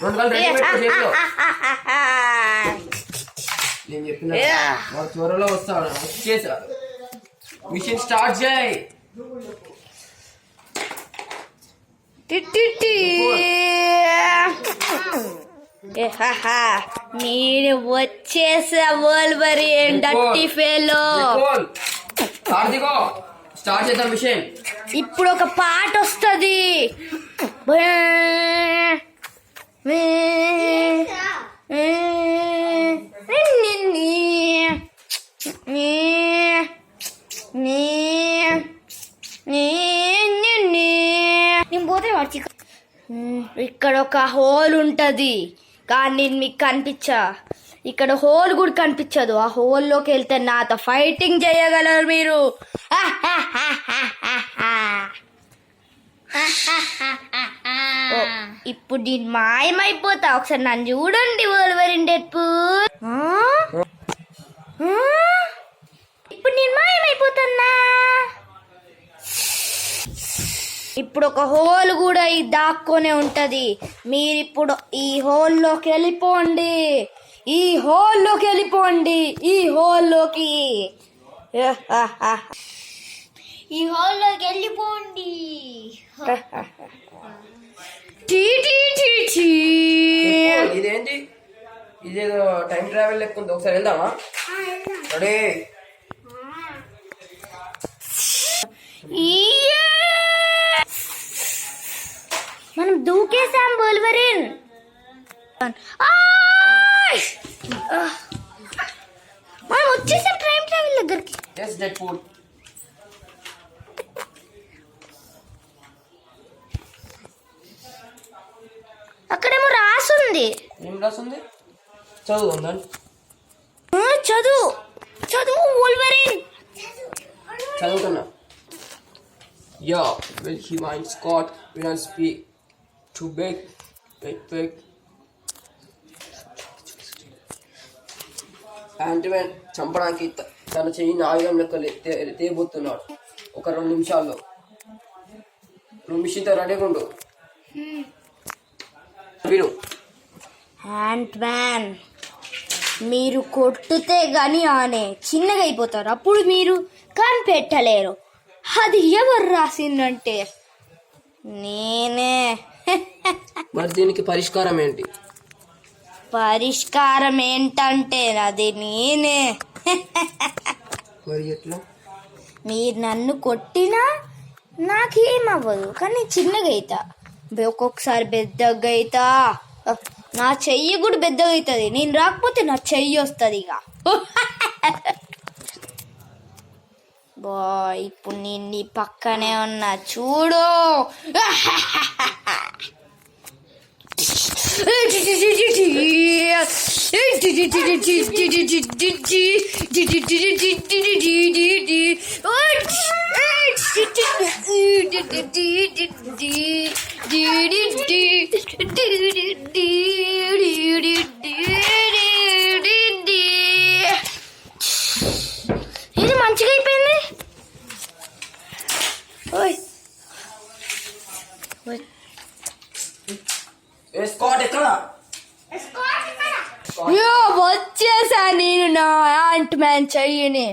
2 గంటలు రెడీ పెట్టుకో జేబులో. నేను చెప్పిన వాడు త్వరలో వస్తాడు. వచ్చేసాడు. మిషన్ స్టార్ట్ చేయి. నేను వచ్చేసా వోల్వరిన్ డర్టీ ఫెలో. స్టార్ట్ చేద్దాం మిషన్. ఇప్పుడు ఒక పాట వస్తుంది. నేను పోతే వాడికి ఇక్కడ ఒక హోల్ ఉంటది కానీ నేను మీకు కనిపించా. ఇక్కడ హోల్ కూడా కనిపించదు. ఆ హోల్లోకి వెళ్తే నాతో ఫైటింగ్ చేయగలరు మీరు. ఇప్పుడు నేను మాయమైపోతా. ఒకసారి నన్ను చూడండి వోల్వరిన్ డెడ్పూల్. ఇప్పుడు నేను మాయమైపోతున్నా. ఇప్పుడు ఒక హోల్ కూడా ఈ దాక్కొనే ఉంటది. మీరిప్పుడు ఈ హోల్లోకి వెళ్ళిపోండి. ఈ హోల్లోకి వెళ్ళిపోండి. ఈ హోల్లోకి ఈ హాల్లోకి వెళ్ళిపోండి. ఇదేంటి? ఇదేదో టైం ట్రావెల్ లెక్క ఉంది. ఒకసారి వెళ్దామా? రెడీ మనం దూకేసాం వోల్వరిన్. మనం వచ్చేసాం టైం ట్రావెల్ దగ్గరికి. Yes Deadpool. అక్కడేమో రాసుంది. ఏం రాసుంది? చదువు ఉందండి. చదువు చదువు వోల్వరిన్. చదువుతున్నా. Yeah, well, he might Scott when I speak too big. Wait. యాంటీమ్యాన్ చంపడానికి తన చెయ్యిని ఆయుధం లెక్క తేబోతున్నాడు. ఒక 2 నిమిషాల్లో నువ్వు మిషన్తో రెడీగా ఉండు. విను, యాంట్ మ్యాన్ మీరు కొట్టుతే గాని ఆనే చిన్నగా అయిపోతారు. అప్పుడు మీరు కనిపెట్టలేరు. అది ఎవరు రాసిందంటే నేనే. మరి దీనికి పరిష్కారం ఏంటి? పరిష్కారం ఏంటంటే అది నేనే. మరి ఎట్లా? మీరు నన్ను కొట్టినా నాకేమవ్వదు, కానీ చిన్నగా అవుతా, ఒక్కొక్కసారి పెద్దగా అవుతా. నా చెయ్యి కూడా పెద్దగా అవుతుంది. నేను రాకపోతే నా చెయ్యి వస్తుంది ఇక. బా ఇప్పుడు నేను నీ పక్కనే ఉన్నా చూడు. ఇది మంచిగా అయిపోయింది. స్కాట్ ఎక్కడ? వచ్చేసా నేను నా యాంట్ మ్యాన్ చెయ్యని.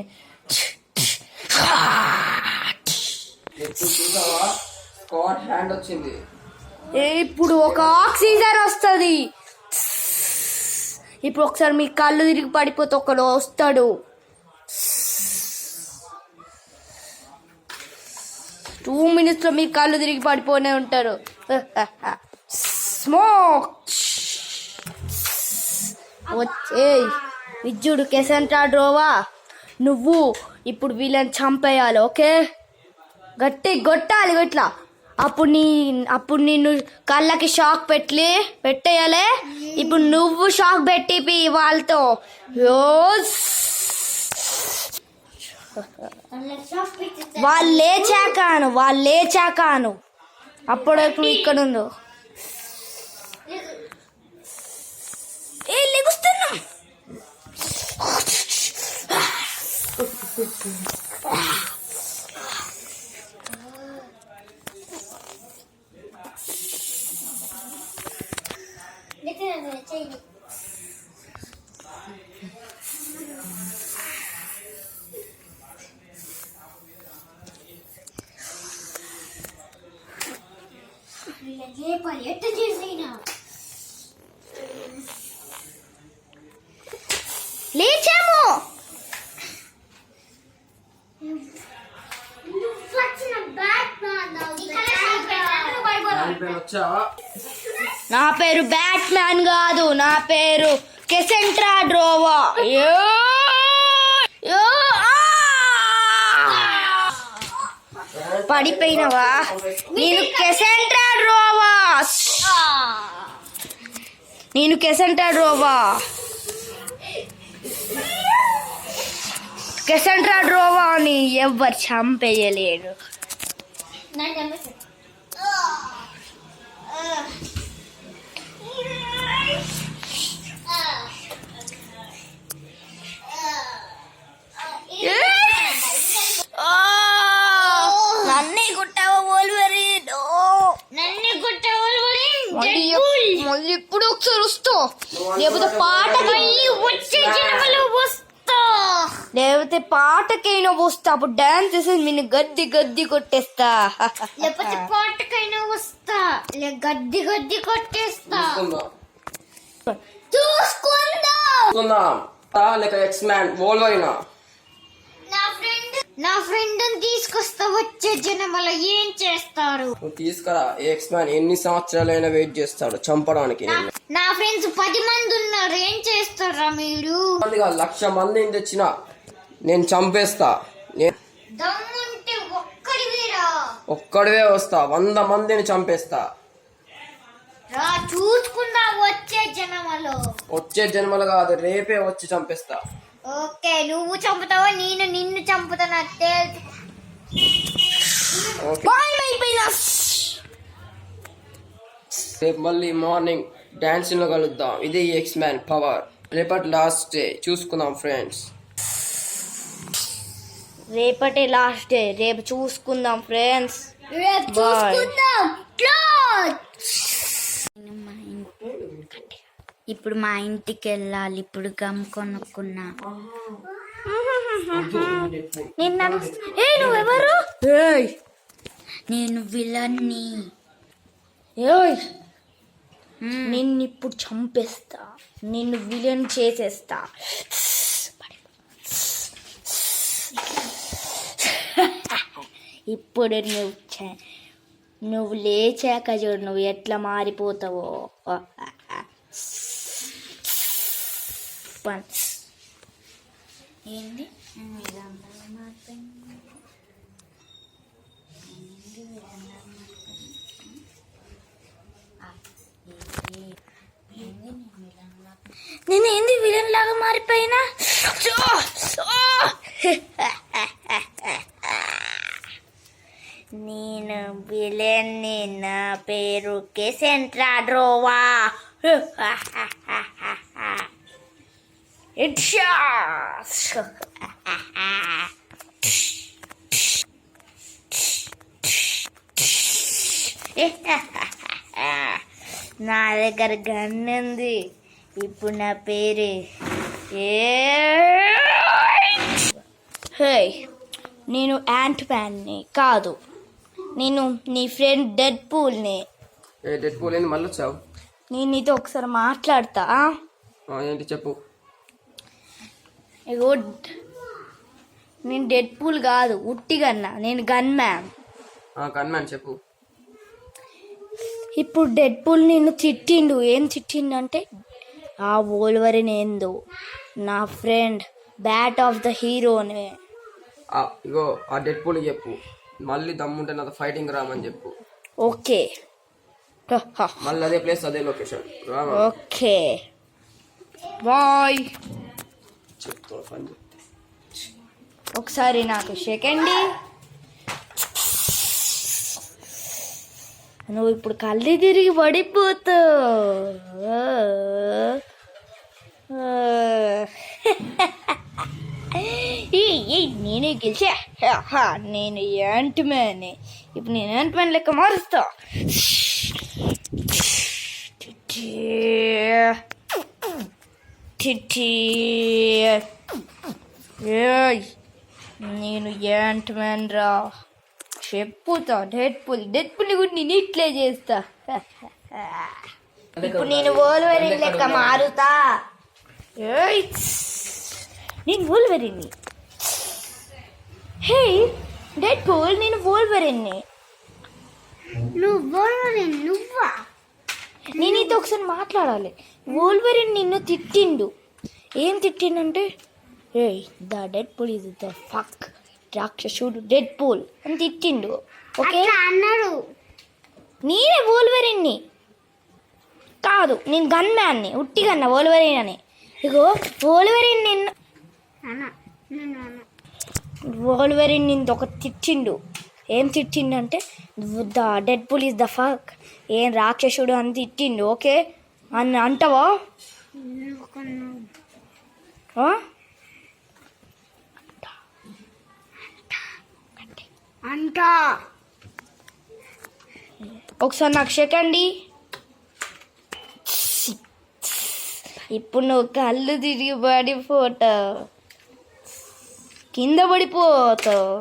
చూసావా, స్కాట్ హ్యాండ్ వచ్చింది. ఇప్పుడు ఒక ఆక్సిజన్ వస్తుంది. ఇప్పుడు ఒకసారి మీ కళ్ళు తిరిగి పడిపోతే ఒకడు వస్తాడు. 2 minutes మీ కళ్ళు తిరిగి పడిపోనే ఉంటారు. స్మోక్ వచ్చే విద్యుడు కెసెంట్రా డ్రోవా, నువ్వు ఇప్పుడు వీళ్ళని చంపేయాలి. ఓకే, గట్టి కొట్టాలి ఇట్లా. అప్పుడు నిన్ను కళ్ళకి షాక్ పెట్టేయాలి. ఇప్పుడు నువ్వు షాక్ పెట్టి వాళ్ళతో వాళ్ళు లేచాకాను అప్పుడు ఇక్కడ ఉండు. లెగుస్తున్నా. లేచాము. నా పేరు బ్యాట్ మ్యాన్ కాదు, నా పేరు కెసెంట్రా డ్రోవా. పడిపోయినవా? నేను కెసెంట్రా డ్రోవా అని ఎవ్వరు చంపేయలేరు. నన్నే కొట్టావా వోల్వరీన్? మళ్ళీ ఇప్పుడు ఒకసారి వస్తా, లేకపోతే పాటకైనా వస్తా. అప్పుడు డాన్స్ చేసి నేను గద్ది కొట్టేస్తా. లేకపోతే పాటకైనా వస్తా, గద్ది కొట్టేస్తా. చూసుకుందాం లేక ఎక్స్ మ్యాన్ వోల్వరీనా? నా ఫ్రెండ్ తీసుకొస్తా. వచ్చే జనమల ఏం చేస్తారు? నువ్వు తీసుకురా. ఎక్స్ మ్యాన్ ఎన్ని సంవత్సరాలైనా వెయిట్ చేస్తాడు చంపడానికి. నా ఫ్రెండ్స్ 10 మంది ఉన్నారు, ఏం చేస్తారా మీరు? 1,00,000 మందిని తెచ్చినా నేను చంపేస్తా. దమ్ముంటే ఒక్కడివే వస్తా, 100 మందిని చంపేస్తా. రా చూసుకుందాం వచ్చే జన్మలో కాదు, రేపే వచ్చి చంపేస్తా. ఓకే, నువ్వు చంపుతావా నేను నిన్ను చంపుతా నాకు తెలుసు. రేపు మళ్ళీ మార్నింగ్ డాన్సింగ్ లో కలుద్దాం. ఇది ఎక్స్ మ్యాన్ పవర్. రేపటి లాస్ట్ డే చూసుకుందాం ఫ్రెండ్స్. రేపటి లాస్ట్ డే, రేపు చూసుకుందాం ఫ్రెండ్స్. రేపు Bye. చూసుకుందాం. Close. ఇప్పుడు మా ఇంటికి వెళ్ళాలి. ఇప్పుడు గమ్ కొనుక్కున్నా. నిన్న నువ్వెవరు? నేను విలన్ని. నిన్ను ఇప్పుడు చంపేస్తా, నిన్ను విలన్ చేసేస్తా. ఇప్పుడు నువ్వు లేచాక చూడు నువ్వు ఎట్లా మారిపోతావో. ఏంది నేను ఏంది విలన్ లాగా మారిపోయినా? నేను విలన్, నా పేరు కెసెంట్రా డ్రోవా. నా దగ్గర గన్ ఉంది. ఇప్పుడు నా పేరు నేను యాంట్ మ్యాన్ని కాదు, నేను నీ ఫ్రెండ్ డెడ్ పూల్ని. డెడ్ పూల్ ఏంది మళ్ళీ వచ్చావు? నేను నీతో ఒకసారి మాట్లాడతా. ఏంటి చెప్పు. ఇగో నేను డెడ్ పూల్ కాదు, ఉట్టిగన్నా. నేను గన్ మ్యాన్. కన్మాన్ చెప్పు. ఇప్పుడు డెడ్ పూల్ నిన్ను తిట్టిండు. ఏం తిట్టిండంటే ఆ వోల్వరిన్ ఏందో నా ఫ్రెండ్ బ్యాట్ ఆఫ్ ద హీరోనే. ఇగో ఆ డెడ్ పూల్ చెప్పు. మళ్ళీ దమ్ముంటే నాతో ఫైటింగ్ రామని చెప్పు. ఓకే మళ్ళీ అదే ప్లేస్ అదే లొకేషన్. Okay bye. చెప్తా పని. ఒకసారి నాకు సెకండ్. నువ్వు ఇప్పుడు కళ్ళు తిరిగి పడిపోతావు. నేనే గెలిచా. నేను యాంట్ మ్యాన్. ఇప్పుడు నేను యాంట్ మ్యాన్ లెక్క మారుస్తా. నేను యాంట్ మ్యాన్ రా. చెప్పుతా డెడ్ పూల్ కూడా నేను ఇట్లే చేస్తా. ఇప్పుడు నేను వోల్వరిన్ లెక్క మారుతా. నేను వోల్వరిన్. హే డెడ్ పూల్, నేను వోల్వరిన్ని. నువ్వా? నేను ఇది ఒకసారి మాట్లాడాలి. వోల్వరిన్ నిన్ను తిట్టిండు. ఏం తిట్టిండంటే the Deadpool is the fuck రాక్షసుడు డెడ్ పూల్ అని తిట్టిండు. ఓకే అన్నాడు. నేనే వోల్వరిన్ని కాదు, నేను గన్ మ్యాన్ని. ఉట్టిగన్న వోల్వరిన్ అని. ఇగో వోల్వరిన్ నిన్ను నిన్ను ఒక తిట్టిండు. ఏం తిట్టిండంటే the Deadpool is the fuck, ఏం రాక్షసుడు అని తిట్టిండు. ఓకే అని అంటావా? అంటా. ఒకసారి నాకు సెకండ్. ఇప్పుడు నువ్వు కళ్ళు తిరిగి పడిపోతావు, కింద పడిపోతావు.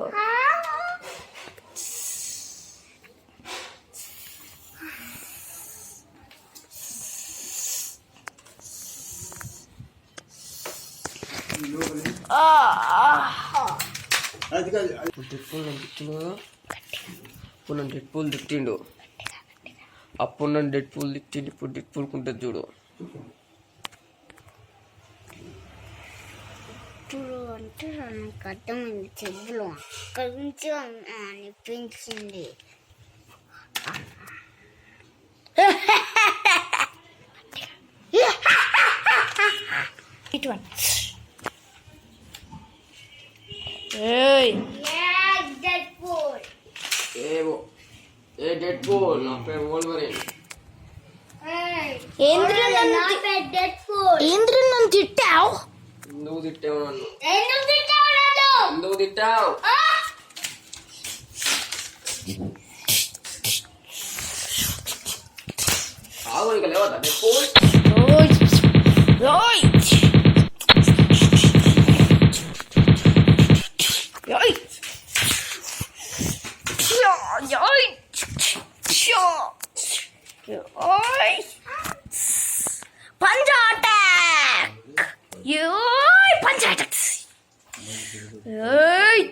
ఇప్పుడు నన్ను డెడ్ పూల్ తిట్టిండు. అప్పుడు నన్ను డెడ్ పూల్ తిట్టిండు. ఇప్పుడు డెడ్ పూల్ కుంటుంది చూడు. ఇప్పుడు అంటే నాకు అర్థమైంది. చెప్పులు అక్కడి నుంచి అనిపించింది. డెడ్ పూల్ నా పేరు వోల్వరిన్. ఏంద్ర నన్ను ఎందుకు తిట్టావు నన్ను? ఎందుకు తిట్టావు నన్ను? ఎందుకు తిట్టావు? ఆ? ఆగు, ఇక లేవద్దా చెప్పు. ఓయ్ ఓయ్ ఓయ్ ఓయ్ ఓయ్ పంజా అటాక్ ఓయ్ పంజా అటాక్ ఓయ్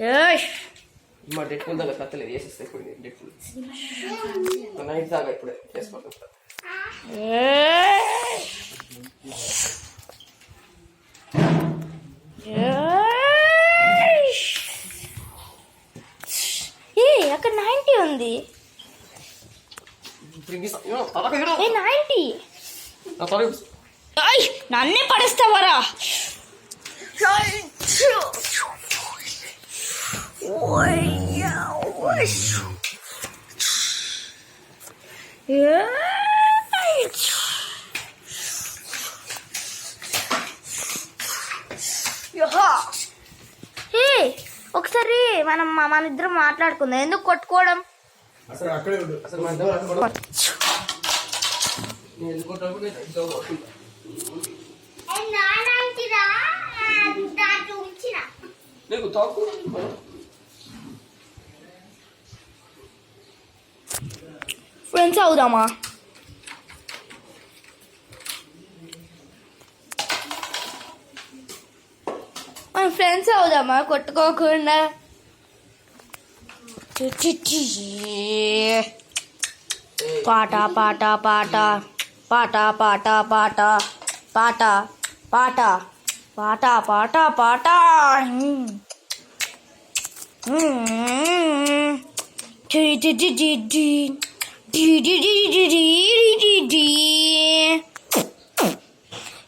ఓయ్ మా డెడ్ పూల్ దగ్గర కత్తలేదు వేసేస్తే ఇప్పుడు డెడ్ పూల్ నైట్ దాకా ఇప్పుడే చేసుకోవాలి. అక్కడ 90 ఉంది. ఏ 90 నన్నే పడేస్తావరా? ఒకసారి మన ఇద్దరం మాట్లాడుకుందాం. ఎందుకు కొట్టుకోవడం? అసలు అక్కడే ఉండు. అసలు మన ఇద్దరం కొట్టుకోవడం. నేను ఎందుకు కొట్టుకోవడం? నానంటిరా దాంట్లో ఉంచిన నీకు తాకు. ఫ్రెండ్స్ అవుదామా? మన ఫ్రెండ్స్ అవుదామా కొట్టుకోకుండా? పాట పాట పాట పాట పాట పాట పాట పాట పాట పాట పాట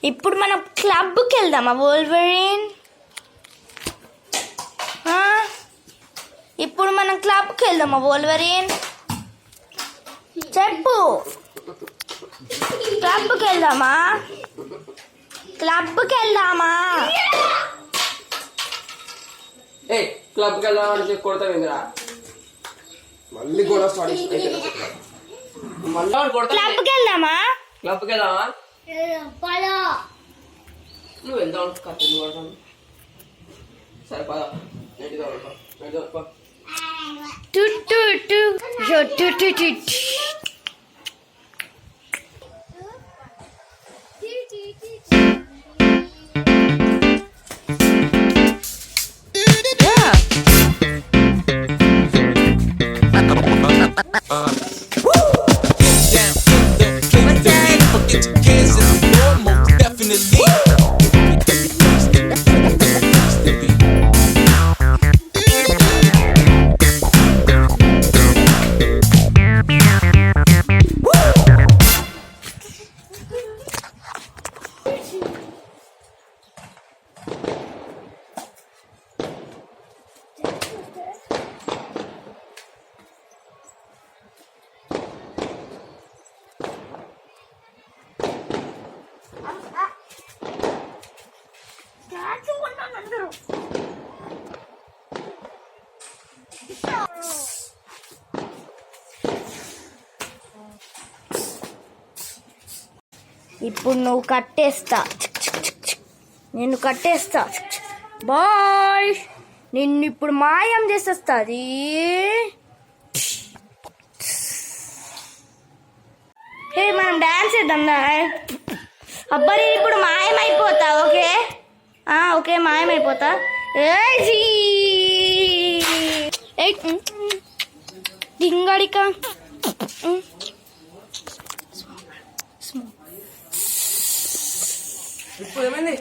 ఇప్పుడు మనం క్లబ్కి వెళ్దామా వోల్వరిన్? ఇప్పుడు మనం క్లబ్కి వెళ్దామా వోల్వరిన్? చెప్పు. క్లబ్కి వెళ్దామా? క్లబ్కి వెళ్దామా? ఏ క్లబ్కి వెళ్దామని కొడతావు ఏందిరా? మళ్ళీ కూడా స్టార్ట్ క్లబ్కి వెళ్దామా? క్లబ్కి వెళ్దామా? పలో నువ్వు వెళ్దాం కత్తి కొడతాను. సరే పద ఇప్పుడు నువ్వు కట్టేస్తా, నేను కట్టేస్తా. బాయ్, నిన్ను ఇప్పుడు మాయం చేసేస్తుంది. హే మనం డాన్స్ చేద్దాం. అబ్బా నేను ఇప్పుడు మాయమైపోతా. Okay okay మాయమైపోతా. డింగడిక చెప్పు ఏమైంది?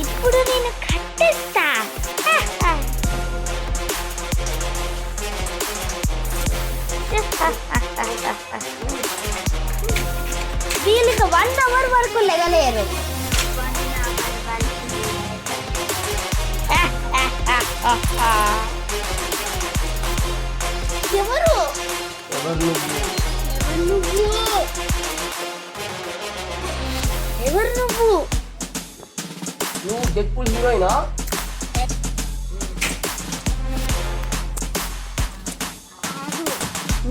ఇప్పుడు నేను కట్టేస్తా. వీళ్ళకి 1 అవర్ వరకు లెగలేరు. ఎవరు ఎవరు నువ్వు? నువ్వు డెడ్పూల్ హీరోయినా?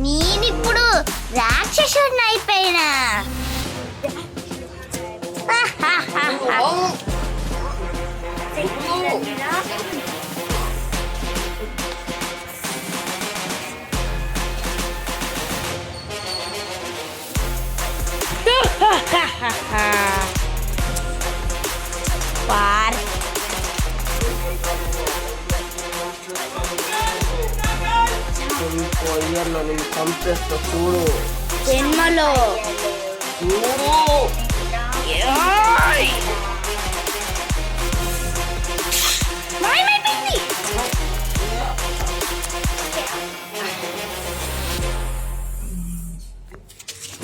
నేనిప్పుడు రాక్షసుడిని అయిపోయినా. పార్ ఇయర్లో నేను చంపేస్తా చూడు. జన్మలో చూడు మాయమైపోయింది.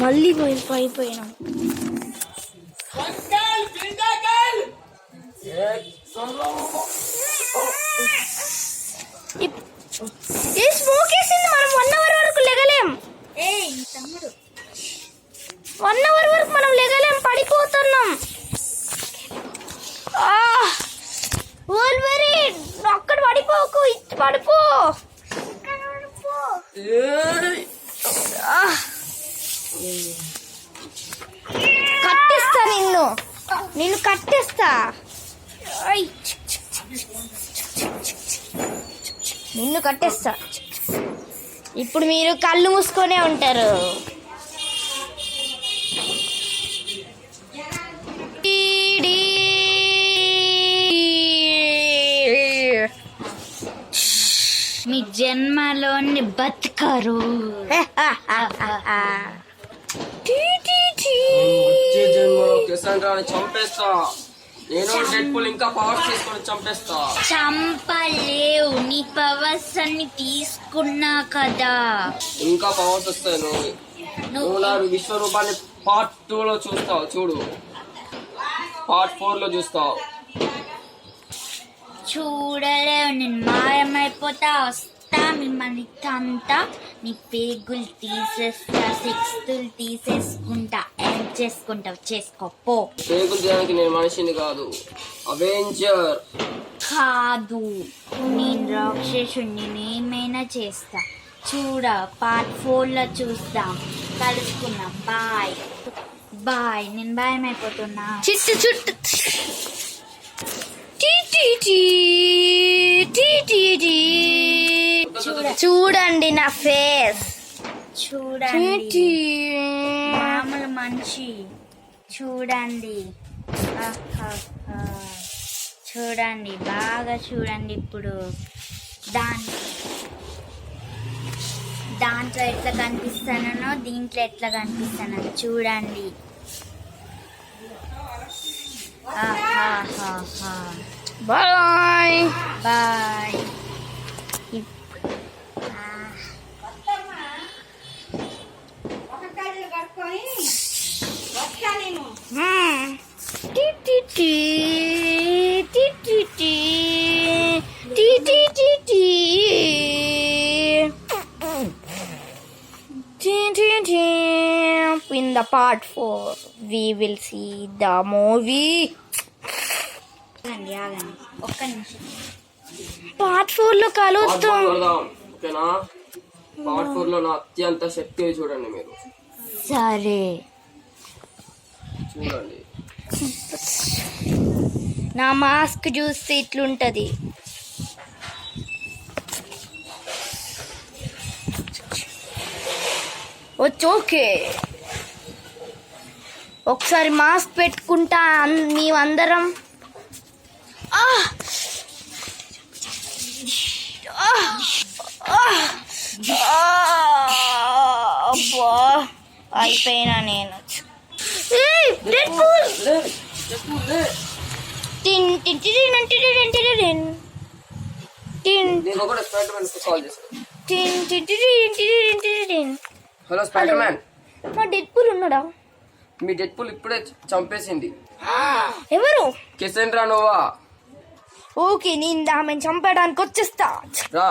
మళ్ళీ అయిపోయినాం. ఈ స్మోక్ వేసింది. మనం 1 అవర్ వరకు లెగలేం. 1 అవర్ వరకు మనం లెగలేం, పడిపోతున్నాం. వోల్వరీన్ అక్కడ పడిపోకు, ఇటు పడిపో. కట్టేస్తా నిన్ను కట్టేస్తా. నిన్ను కట్టేస్తా. ఇప్పుడు మీరు కళ్ళు మూసుకొనే ఉంటారు. మీ జన్మలోని బతకరు. వచ్చే జన్మలో కిసాన్ చంపేస్తా. నేను డెడ్పూల్ ఇంకా పవర్స్ తీసుకొని చంపేస్తా. చంపలేవు, నీ పవర్స్ అన్ని తీసుకున్నా కదా. ఇంకా పవర్స్ వస్తాయి. నువ్వు నా విశ్వరూపాన్ని పార్ట్ 2 లో చూస్తావు. చూడు, పార్ట్ 4 లో చూస్తావు. చూడలేవు, నేను మాయమైపోతా. వస్తా మిమ్మల్ని తంతా. నీ పేగులు తీసేస్తా, 6th తీసేసుకుంటా. ఏం చేసుకుంటావు చేసుకోపో. పేగులు చేయడానికి నేను మనిషిని కాదు, అవెంజర్ కాదు. నేను రాక్షసుని, నేనేమైనా చేస్తా. చూడ, పార్ట్ 4 లో చూస్తాం. కలుసుకున్నాం. Bye bye. నేను భయమైపోతున్నా. చుట్టు చూడండి నా ఫేస్. చూడండి, మామూలు మనిషి. చూడండి, చూడండి, బాగా చూడండి. ఇప్పుడు దాంట్లో ఎట్లా కనిపిస్తానో దీంట్లో ఎట్లా కనిపిస్తానో చూడండి. Bye bye. In the part 4 we will see the movie. ఆగండి ఒక్క నిమిషం. పార్ట్ 4 లో కలుద్దాం. ఓకేనా? పార్ట్ 4 లో నా అత్యంత శక్తి చూడండి. మీరు సరే చూడండి. నా మాస్క్ చూస్తే ఇట్లుంటది. ఓకే, ఒకసారి మాస్క్ పెట్టుకుంటా మేమందరం. అబ్బా అయిపోయినా నేను. నేను కూడా స్పైడర్ మ్యాన్ కాల్ చేశాను. హలో స్పైడర్ మ్యాన్, మా డెడ్ పూల్ ఉన్నాడా? మీ డెడ్ పూల్ ఇప్పుడే చంపేసింది. ఎవరు? కెసెండ్రా నోవా. ఓకే, నేను ఆమెను చంపడానికి వచ్చేస్తా. రా.